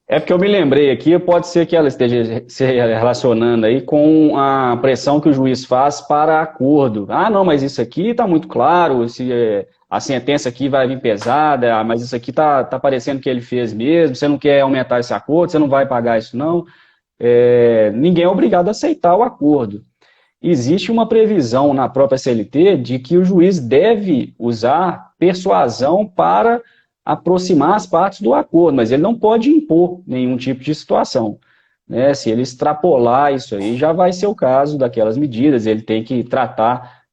É porque eu me lembrei aqui, pode ser que ela esteja se relacionando aí com a pressão que o juiz faz para acordo. Ah, não, mas isso aqui está muito claro, a sentença aqui vai vir pesada, mas isso aqui está parecendo que ele fez mesmo, você não quer aumentar esse acordo, você não vai pagar isso não. Ninguém é obrigado a aceitar o acordo. Existe uma previsão na própria CLT de que o juiz deve usar persuasão para aproximar as partes do acordo, mas ele não pode impor nenhum tipo de situação, né? Se ele extrapolar isso aí, já vai ser o caso daquelas medidas, ele tem que tratar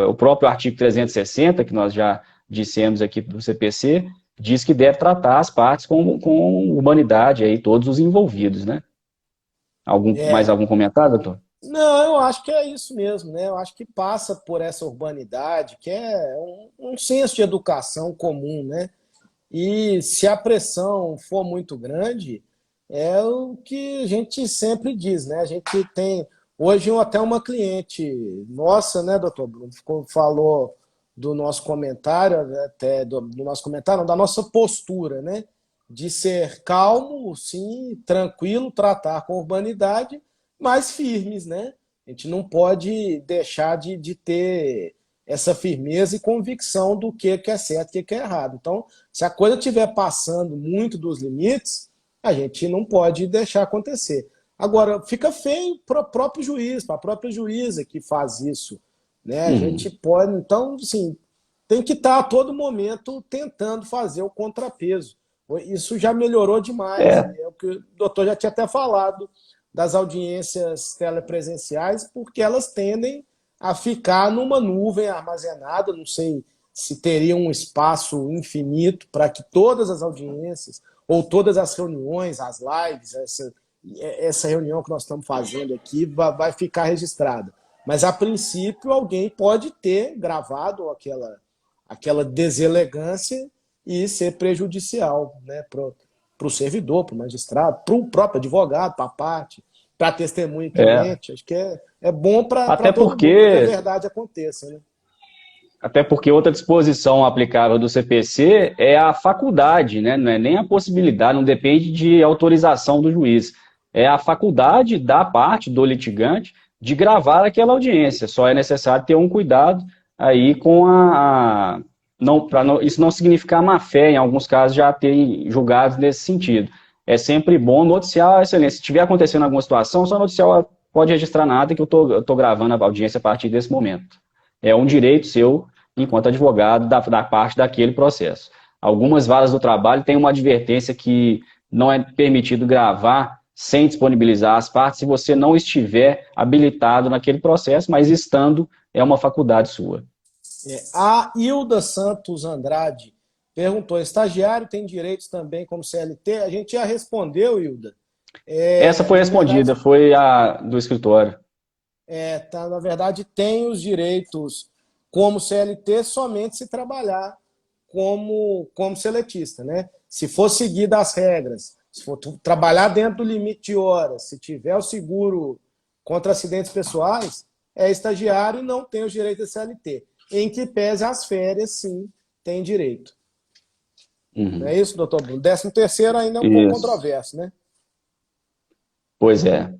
o próprio artigo 360, que nós já dissemos aqui do CPC, diz que deve tratar as partes com humanidade, aí, todos os envolvidos, né? Mais algum comentário, doutor? Não, eu acho que é isso mesmo, né? Eu acho que passa por essa urbanidade, que é um senso de educação comum, né? E se a pressão for muito grande, é o que a gente sempre diz, né? A gente tem hoje até uma cliente nossa, né, doutor Bruno, falou do nosso comentário, até do nosso comentário, não, da nossa postura, né? De ser calmo, sim, tranquilo, tratar com urbanidade, mas firmes, né? A gente não pode deixar de ter essa firmeza e convicção do que é certo e o que é errado. Então, se a coisa estiver passando muito dos limites, a gente não pode deixar acontecer. Agora, fica feio para o próprio juiz, para a própria juíza que faz isso, né? A gente pode, então, assim, tem que estar a todo momento tentando fazer o contrapeso. Isso já melhorou demais. É o que o doutor já tinha até falado das audiências telepresenciais, porque elas tendem a ficar numa nuvem armazenada, não sei se teria um espaço infinito para que todas as audiências, ou todas as reuniões, as lives, essa reunião que nós estamos fazendo aqui vai ficar registrada. Mas, a princípio, alguém pode ter gravado aquela deselegância e ser prejudicial, né, para o servidor, para o magistrado, para o próprio advogado, para a parte, para a testemunha e cliente. Acho que é bom para todo mundo que a verdade aconteça, né? Até porque outra disposição aplicável do CPC é a faculdade, né? Não é nem a possibilidade, não depende de autorização do juiz. É a faculdade da parte, do litigante, de gravar aquela audiência. Só é necessário ter um cuidado aí com isso não significar má fé, em alguns casos já tem julgados nesse sentido. É sempre bom noticiar a excelência. Se estiver acontecendo alguma situação, só noticiar, pode registrar nada que eu estou gravando a audiência a partir desse momento. É um direito seu, enquanto advogado, da parte daquele processo. Algumas varas do trabalho têm uma advertência que não é permitido gravar sem disponibilizar as partes se você não estiver habilitado naquele processo, mas estando, é uma faculdade sua. A Hilda Santos Andrade perguntou, estagiário tem direitos também como CLT? A gente já respondeu, Hilda. Essa foi respondida, verdade, foi a do escritório. Na verdade, tem os direitos como CLT somente se trabalhar como seletista, né? Se for seguir as regras, se for trabalhar dentro do limite de horas, se tiver o seguro contra acidentes pessoais, é estagiário e não tem os direitos da CLT. Em que pese as férias, sim, tem direito. Não é isso, doutor Bruno? 13º ainda é um pouco controverso, né? Pois é.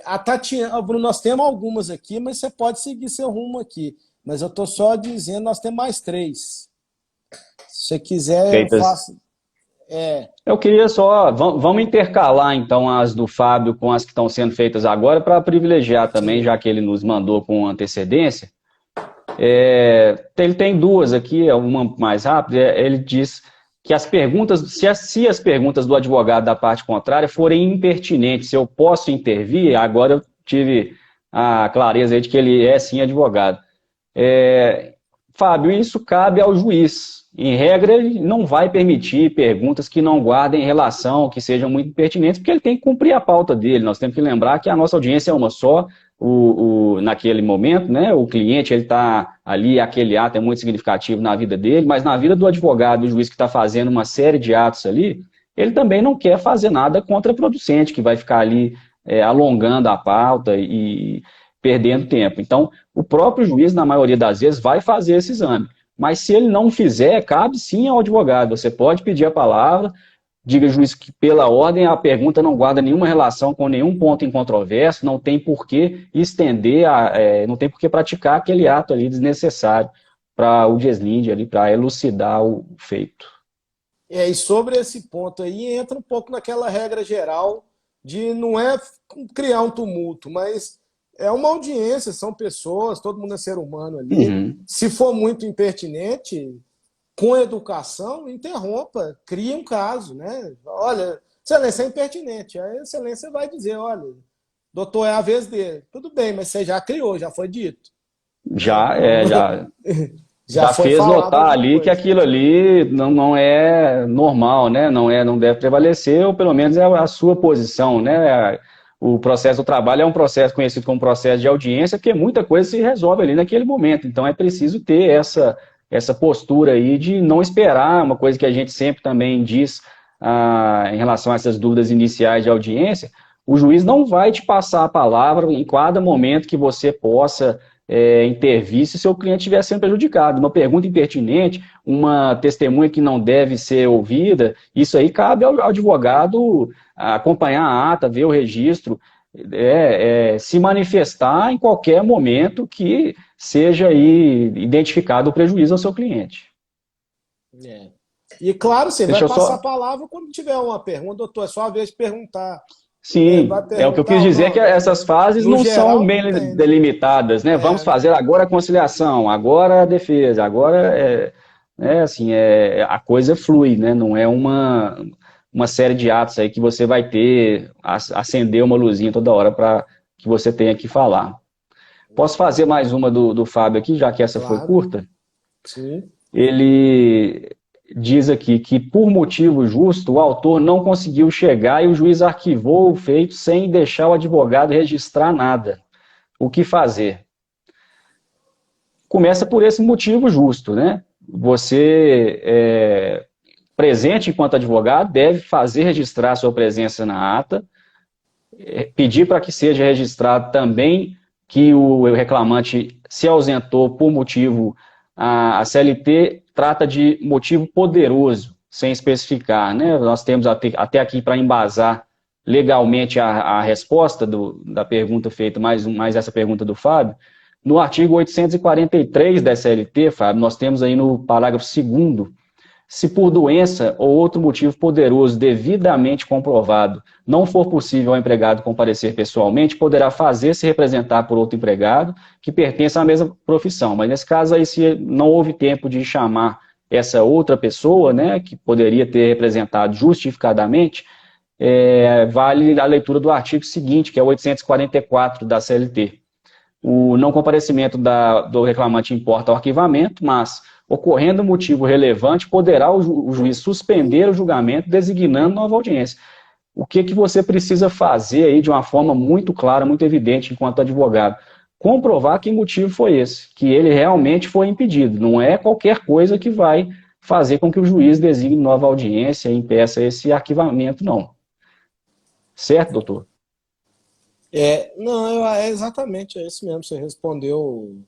A Tatiana, Bruno, nós temos algumas aqui, mas você pode seguir seu rumo aqui. Mas eu estou só dizendo, nós temos mais 3. Se você quiser, eu faço... Eu queria só... Vamos intercalar, então, as do Fábio com as que estão sendo feitas agora, para privilegiar também, já que ele nos mandou com antecedência. Ele tem 2 aqui, uma mais rápida. Ele diz que as perguntas, se as perguntas do advogado da parte contrária forem impertinentes, se eu posso intervir, agora eu tive a clareza aí de que ele é sim advogado. Fábio, isso cabe ao juiz. Em regra, ele não vai permitir perguntas que não guardem relação, que sejam muito pertinentes, porque ele tem que cumprir a pauta dele. Nós temos que lembrar que a nossa audiência é uma só, naquele momento, né? O cliente ele está ali, aquele ato é muito significativo na vida dele, mas na vida do advogado, do juiz que está fazendo uma série de atos ali, ele também não quer fazer nada contraproducente, que vai ficar ali alongando a pauta e perdendo tempo. Então, o próprio juiz, na maioria das vezes, vai fazer esse exame. Mas se ele não fizer, cabe sim ao advogado. Você pode pedir a palavra, diga, juiz, que pela ordem a pergunta não guarda nenhuma relação com nenhum ponto em controvérsia, não tem por que estender, não tem por que praticar aquele ato ali desnecessário para o deslinde ali, para elucidar o feito. E sobre esse ponto aí entra um pouco naquela regra geral de não é criar um tumulto, mas é uma audiência, são pessoas, todo mundo é ser humano ali. Uhum. Se for muito impertinente, com educação, interrompa, crie um caso, né? Olha, excelência é impertinente. A excelência vai dizer, olha, doutor, é a vez dele. Tudo bem, mas você já criou, já foi dito. Já, já foi fez falado notar alguma ali que coisa. aquilo ali não é normal, né? Não deve prevalecer, ou pelo menos é a sua posição, né? O processo do trabalho é um processo conhecido como processo de audiência, porque muita coisa se resolve ali naquele momento. Então é preciso ter essa postura aí de não esperar, uma coisa que a gente sempre também diz em relação a essas dúvidas iniciais de audiência, o juiz não vai te passar a palavra em cada momento que você possa intervir se seu cliente estiver sendo prejudicado. Uma pergunta impertinente, uma testemunha que não deve ser ouvida, isso aí cabe ao advogado acompanhar a ata, ver o registro, se manifestar em qualquer momento que seja aí identificado o prejuízo ao seu cliente. E claro, você vai Deixa eu passar a só... palavra quando tiver uma pergunta, doutor, é só a vez de perguntar. Sim, Vai o que eu perguntar quis ou dizer é não, que essas fases no não são geral bem não tem, né? delimitadas, né? Vamos fazer agora a conciliação, agora a defesa, agora a coisa flui, né? Não é uma série de atos aí que você vai ter, acender uma luzinha toda hora para que você tenha que falar. Posso fazer mais uma do Fábio aqui, já que essa foi Claro, curta? sim. Ele diz aqui que, por motivo justo, o autor não conseguiu chegar e o juiz arquivou o feito sem deixar o advogado registrar nada. O que fazer? Começa por esse motivo justo, né? Você, presente enquanto advogado, deve fazer registrar sua presença na ata, pedir para que seja registrado também que o reclamante se ausentou por motivo, a CLT trata de motivo poderoso, sem especificar, né? Nós temos até aqui para embasar legalmente a resposta da pergunta feita, mais essa pergunta do Fábio. No artigo 843 da CLT, Fábio, nós temos aí no parágrafo 2º, se por doença ou outro motivo poderoso devidamente comprovado não for possível ao empregado comparecer pessoalmente, poderá fazer-se representar por outro empregado que pertence à mesma profissão. Mas nesse caso aí, se não houve tempo de chamar essa outra pessoa, né, que poderia ter representado justificadamente, vale a leitura do artigo seguinte, que é o 844 da CLT. O não comparecimento do reclamante importa ao arquivamento, mas, ocorrendo motivo relevante, poderá o juiz suspender o julgamento, designando nova audiência. O que você precisa fazer aí de uma forma muito clara, muito evidente, enquanto advogado? Comprovar que motivo foi esse, que ele realmente foi impedido. Não é qualquer coisa que vai fazer com que o juiz designe nova audiência e impeça esse arquivamento, não. Certo, doutor? Não, exatamente, é isso mesmo, você respondeu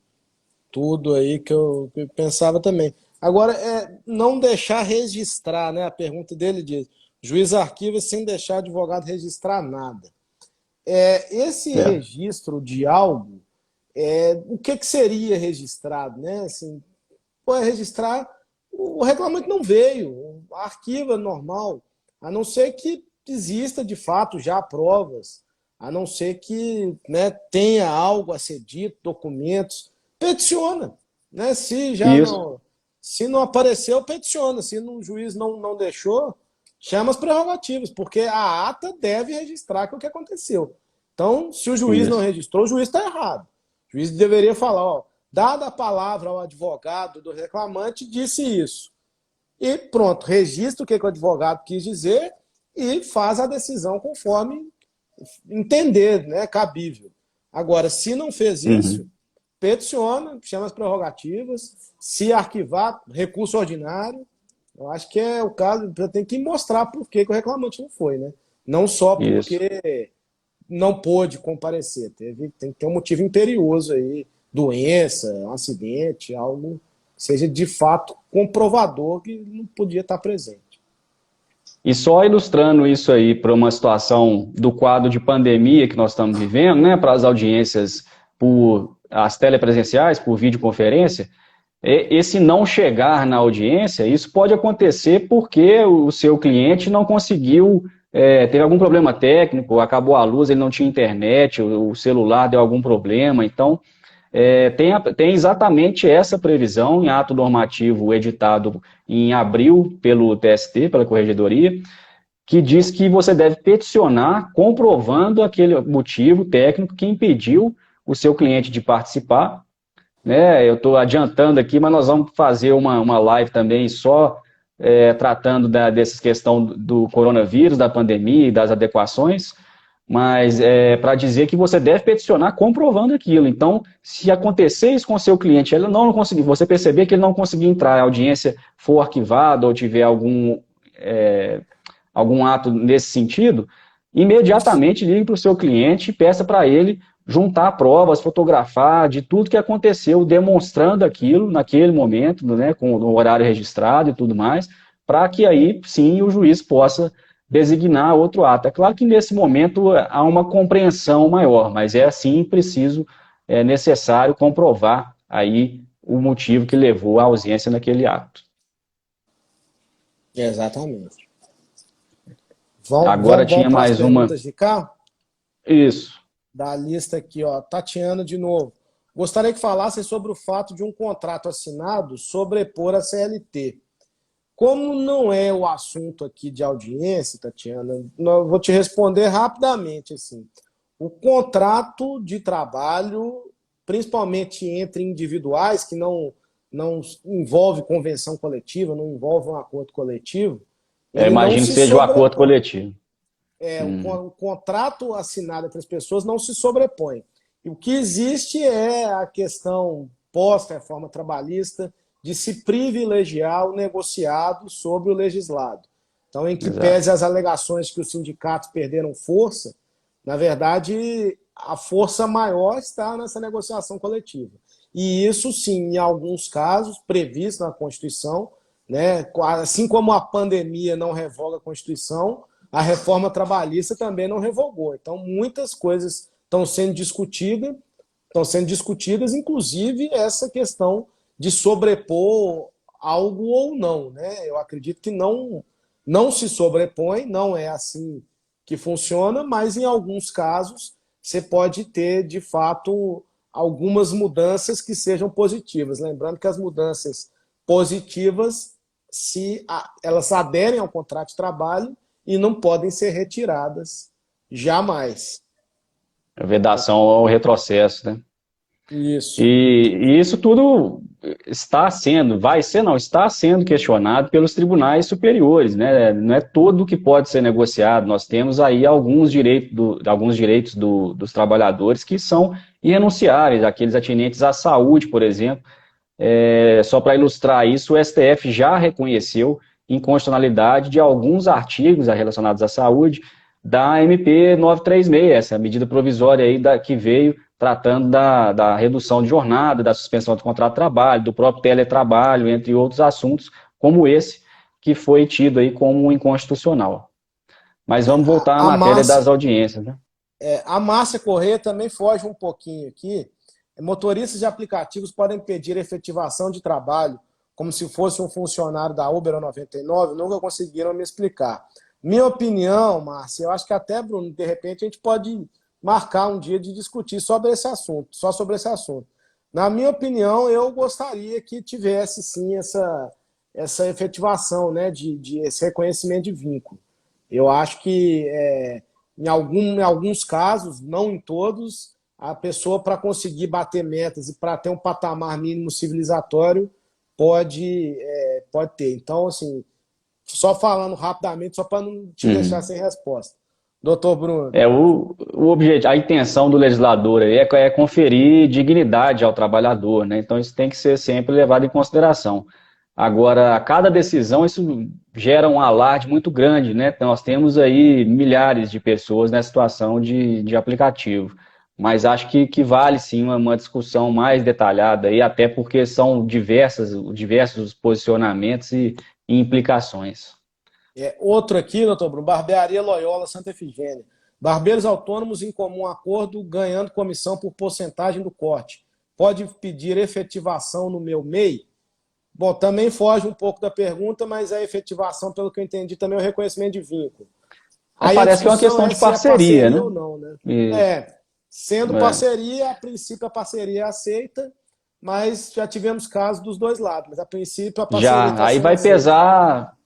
tudo aí que eu pensava também. Agora, não deixar registrar, né? A pergunta dele diz, juiz arquiva sem deixar advogado registrar nada. Esse registro de algo, o que seria registrado, né? Assim, registrar, o reclamante não veio, arquiva normal, a não ser que exista de fato já provas, a não ser que, né, tenha algo a ser dito, documentos, peticiona, né? Se não apareceu, peticiona. Se o juiz não deixou, chama as prerrogativas, porque a ata deve registrar o que aconteceu. Então, se o juiz não registrou, o juiz está errado. O juiz deveria falar, ó, dada a palavra ao advogado do reclamante, disse isso. E pronto, registra o que o advogado quis dizer e faz a decisão conforme entender, né, cabível. Agora, se não fez isso, Uhum. peticiona, chama as prerrogativas, se arquivar, recurso ordinário. Eu acho que é o caso, tem que mostrar por que que o reclamante não foi, né? Não só Isso. porque não pôde comparecer, tem que ter um motivo imperioso aí, doença, um acidente, algo que seja de fato comprovador que não podia estar presente. E só ilustrando isso aí para uma situação do quadro de pandemia que nós estamos vivendo, né, para as audiências por as telepresenciais, por videoconferência, esse não chegar na audiência, isso pode acontecer porque o seu cliente não conseguiu, teve algum problema técnico, acabou a luz, ele não tinha internet, o celular deu algum problema, então tem exatamente essa previsão em ato normativo editado em abril pelo TST, pela Corregedoria, que diz que você deve peticionar comprovando aquele motivo técnico que impediu o seu cliente de participar, né? Eu estou adiantando aqui, mas nós vamos fazer uma live também só tratando dessa questão do coronavírus, da pandemia e das adequações, mas para dizer que você deve peticionar comprovando aquilo. Então, se acontecer isso com o seu cliente, ele não conseguir, você perceber que ele não conseguir entrar, a audiência for arquivada ou tiver algum ato nesse sentido, imediatamente ligue para o seu cliente e peça para ele juntar provas, fotografar de tudo que aconteceu, demonstrando aquilo naquele momento, né, com o horário registrado e tudo mais, para que aí sim o juiz possa designar outro ato. É claro que nesse momento há uma compreensão maior, mas é assim preciso, é necessário comprovar aí o motivo que levou à ausência naquele ato. Exatamente. Vamos, Agora vamos, tinha vamos para as mais uma. perguntas de cá? Isso. Da lista aqui, ó. Tatiana de novo. Gostaria que falassem sobre o fato de um contrato assinado sobrepor a CLT. Como não é o assunto aqui de audiência, Tatiana, eu vou te responder rapidamente. Assim. O contrato de trabalho, principalmente entre individuais, que não envolve convenção coletiva, não envolve um acordo coletivo, Eu ele não imagino que se seja o acordo sobrepõe. coletivo. O contrato assinado entre as pessoas não se sobrepõe. E o que existe é a questão pós-reforma trabalhista de se privilegiar o negociado sobre o legislado. Então, em que Exato. pese as alegações que os sindicatos perderam força, na verdade, a força maior está nessa negociação coletiva. E isso, sim, em alguns casos, previsto na Constituição, né, assim como a pandemia não revoga a Constituição, a reforma trabalhista também não revogou. Então, muitas coisas estão sendo discutidas, inclusive essa questão de sobrepor algo ou não. Né? Eu acredito que não se sobrepõe, não é assim que funciona, mas em alguns casos você pode ter, de fato, algumas mudanças que sejam positivas. Lembrando que as mudanças positivas, se elas aderem ao contrato de trabalho, e não podem ser retiradas jamais. A vedação ao retrocesso, né? Isso. E isso tudo está sendo, vai ser, não, está sendo questionado pelos tribunais superiores, né? Não é tudo que pode ser negociado. Nós temos aí alguns direitos dos trabalhadores que são irrenunciáveis, aqueles atinentes à saúde, por exemplo. Só para ilustrar isso, o STF já reconheceu inconstitucionalidade de alguns artigos relacionados à saúde da MP 936, essa medida provisória aí que veio tratando da redução de jornada, da suspensão do contrato de trabalho, do próprio teletrabalho, entre outros assuntos, como esse, que foi tido aí como inconstitucional. Mas vamos voltar à A matéria das Márcia, audiências, né? a Márcia Corrêa também foge um pouquinho aqui. Motoristas de aplicativos podem pedir efetivação de trabalho como se fosse um funcionário da Uber ou 99, nunca conseguiram me explicar. Minha opinião, Márcia, eu acho que até, Bruno, de repente a gente pode marcar um dia de discutir sobre esse assunto, só sobre esse assunto. Na minha opinião, eu gostaria que tivesse sim essa efetivação, né, de esse reconhecimento de vínculo. Eu acho que em alguns casos, não em todos, a pessoa, para conseguir bater metas e para ter um patamar mínimo civilizatório, pode ter. Então, assim, só falando rapidamente, só para não te deixar Uhum. sem resposta. Doutor Bruno. O objetivo, a intenção do legislador aí é conferir dignidade ao trabalhador, né? Então isso tem que ser sempre levado em consideração. Agora, cada decisão, isso gera um alarde muito grande, né? Então, nós temos aí milhares de pessoas nessa situação de aplicativo. Mas acho que vale sim uma discussão mais detalhada aí, até porque são diversos posicionamentos e implicações. Outro aqui, doutor Bruno, Barbearia Loyola, Santa Efigênia. Barbeiros autônomos em comum acordo, ganhando comissão por porcentagem do corte. Pode pedir efetivação no meu MEI? Bom, também foge um pouco da pergunta, mas a efetivação, pelo que eu entendi, também é o reconhecimento de vínculo. Aí a Parece que é uma discussão questão é de se é parceria, parceria né? ou não, né? Isso. Sendo É. parceria, a princípio a parceria é aceita, mas já tivemos casos dos dois lados. Mas a princípio a parceria Já, está aí sendo vai aceita. pesar,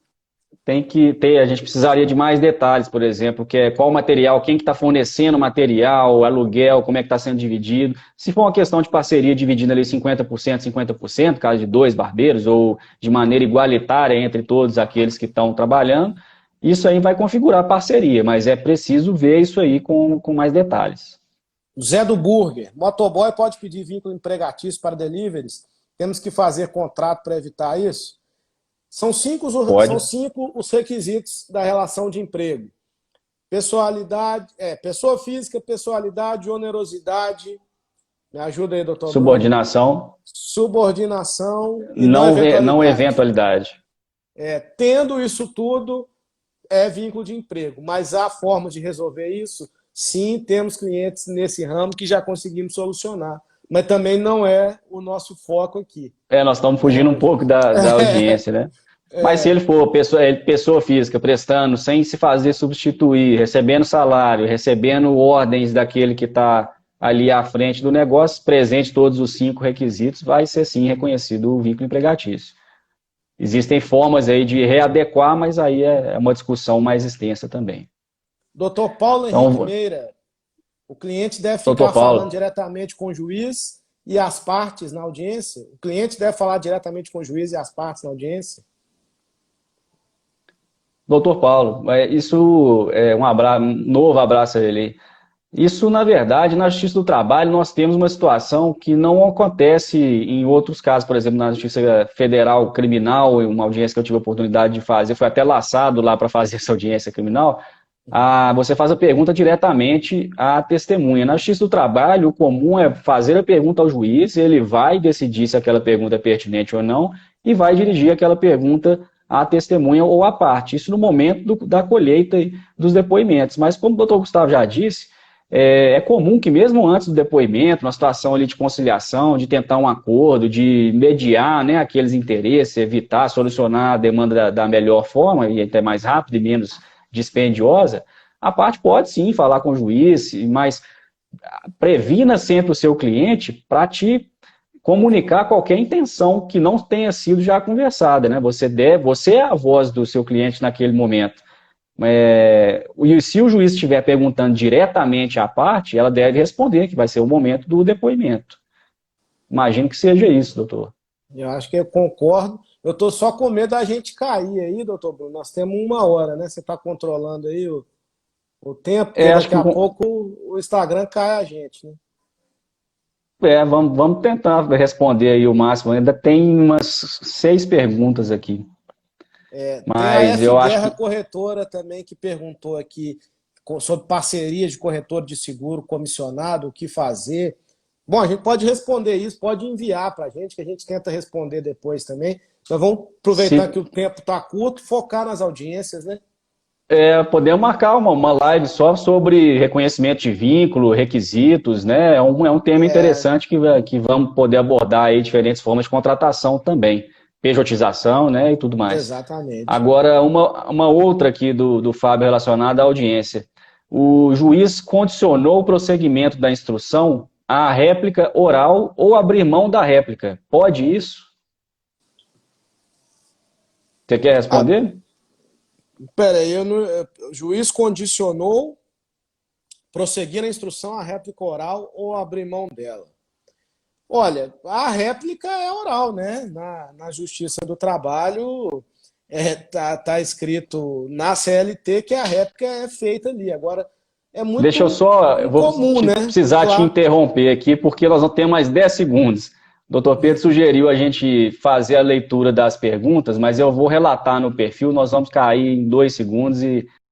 tem que ter, a gente precisaria de mais detalhes, por exemplo, que é qual material, quem que está fornecendo o material, aluguel, como é que está sendo dividido. Se for uma questão de parceria dividindo ali 50%, 50%, caso de dois barbeiros, ou de maneira igualitária entre todos aqueles que estão trabalhando, isso aí vai configurar parceria, mas é preciso ver isso aí com mais detalhes. Zé do Burger. Motoboy pode pedir vínculo empregatício para deliveries? Temos que fazer contrato para evitar isso? São Pode. cinco os requisitos da relação de emprego. Pessoalidade, pessoa física, pessoalidade, onerosidade. Me ajuda aí, doutor Bruno. Subordinação, Subordinação e não não eventualidade. eventualidade. Tendo isso tudo, é vínculo de emprego. Mas há formas de resolver isso? Sim, temos clientes nesse ramo que já conseguimos solucionar. Mas também não é o nosso foco aqui. Nós estamos Né? fugindo um pouco da audiência, né? Mas se ele for pessoa física, prestando, sem se fazer substituir, recebendo salário, recebendo ordens daquele que está ali à frente do negócio, presente todos os 5 requisitos, vai ser sim reconhecido o vínculo empregatício. Existem formas aí de readequar, mas aí é uma discussão mais extensa também. Doutor Paulo Henrique Então, Meira, o cliente deve doutor ficar falando Paulo, diretamente com o juiz e as partes na audiência? O cliente deve falar diretamente com o juiz e as partes na audiência? doutor Paulo, isso é um novo abraço a ele. Isso, na verdade, na Justiça do Trabalho, nós temos uma situação que não acontece em outros casos, por exemplo, na Justiça Federal Criminal, uma audiência que eu tive a oportunidade de fazer, foi até laçado lá para fazer essa audiência criminal. Você faz a pergunta diretamente à testemunha. Na Justiça do Trabalho, o comum é fazer a pergunta ao juiz, ele vai decidir se aquela pergunta é pertinente ou não, e vai dirigir aquela pergunta à testemunha ou à parte. Isso no momento da colheita dos depoimentos. Mas, como o doutor Gustavo já disse, é comum que mesmo antes do depoimento, na situação ali de conciliação, de tentar um acordo, de mediar, né, aqueles interesses, evitar, solucionar a demanda da melhor forma, e até mais rápido e menos dispendiosa, a parte pode sim falar com o juiz, mas previna sempre o seu cliente para te comunicar qualquer intenção que não tenha sido já conversada, né? Você é a voz do seu cliente naquele momento. E se o juiz estiver perguntando diretamente à parte, ela deve responder, que vai ser o momento do depoimento. Imagino que seja isso, doutor. Eu acho que eu concordo. Eu estou só com medo da gente cair aí, doutor Bruno. Nós temos 1 hora, né? Você está controlando aí o tempo, porque Acho daqui que a pouco o Instagram cai a gente, né? vamos tentar responder aí o máximo. Ainda tem umas 6 perguntas aqui. Tem a Mas F eu acho Guerra que Corretora também que perguntou aqui sobre parceria de corretor de seguro comissionado, o que fazer. Bom, a gente pode responder isso, pode enviar para a gente, que a gente tenta responder depois também. Nós vamos aproveitar se que o tempo está curto, focar nas audiências, né? podemos marcar uma live só sobre reconhecimento de vínculo, requisitos, né? É um tema interessante que vamos poder abordar aí diferentes formas de contratação também, pejotização, né, e tudo mais. Exatamente. Agora, uma outra aqui do Fábio relacionada à audiência. O juiz condicionou o prosseguimento da instrução à réplica oral ou abrir mão da réplica. Pode isso? Você quer responder? Peraí, o juiz condicionou prosseguir a instrução à réplica oral ou abrir mão dela. Olha, a réplica é oral, né? Na Justiça do Trabalho, tá escrito na CLT que a réplica é feita ali. Agora, é Deixa eu muito só, eu vou incomum, né? precisar te Claro. interromper aqui, porque nós vamos ter mais 10 segundos. O doutor Pedro sugeriu a gente fazer a leitura das perguntas, mas eu vou relatar no perfil, nós vamos cair em 2 segundos e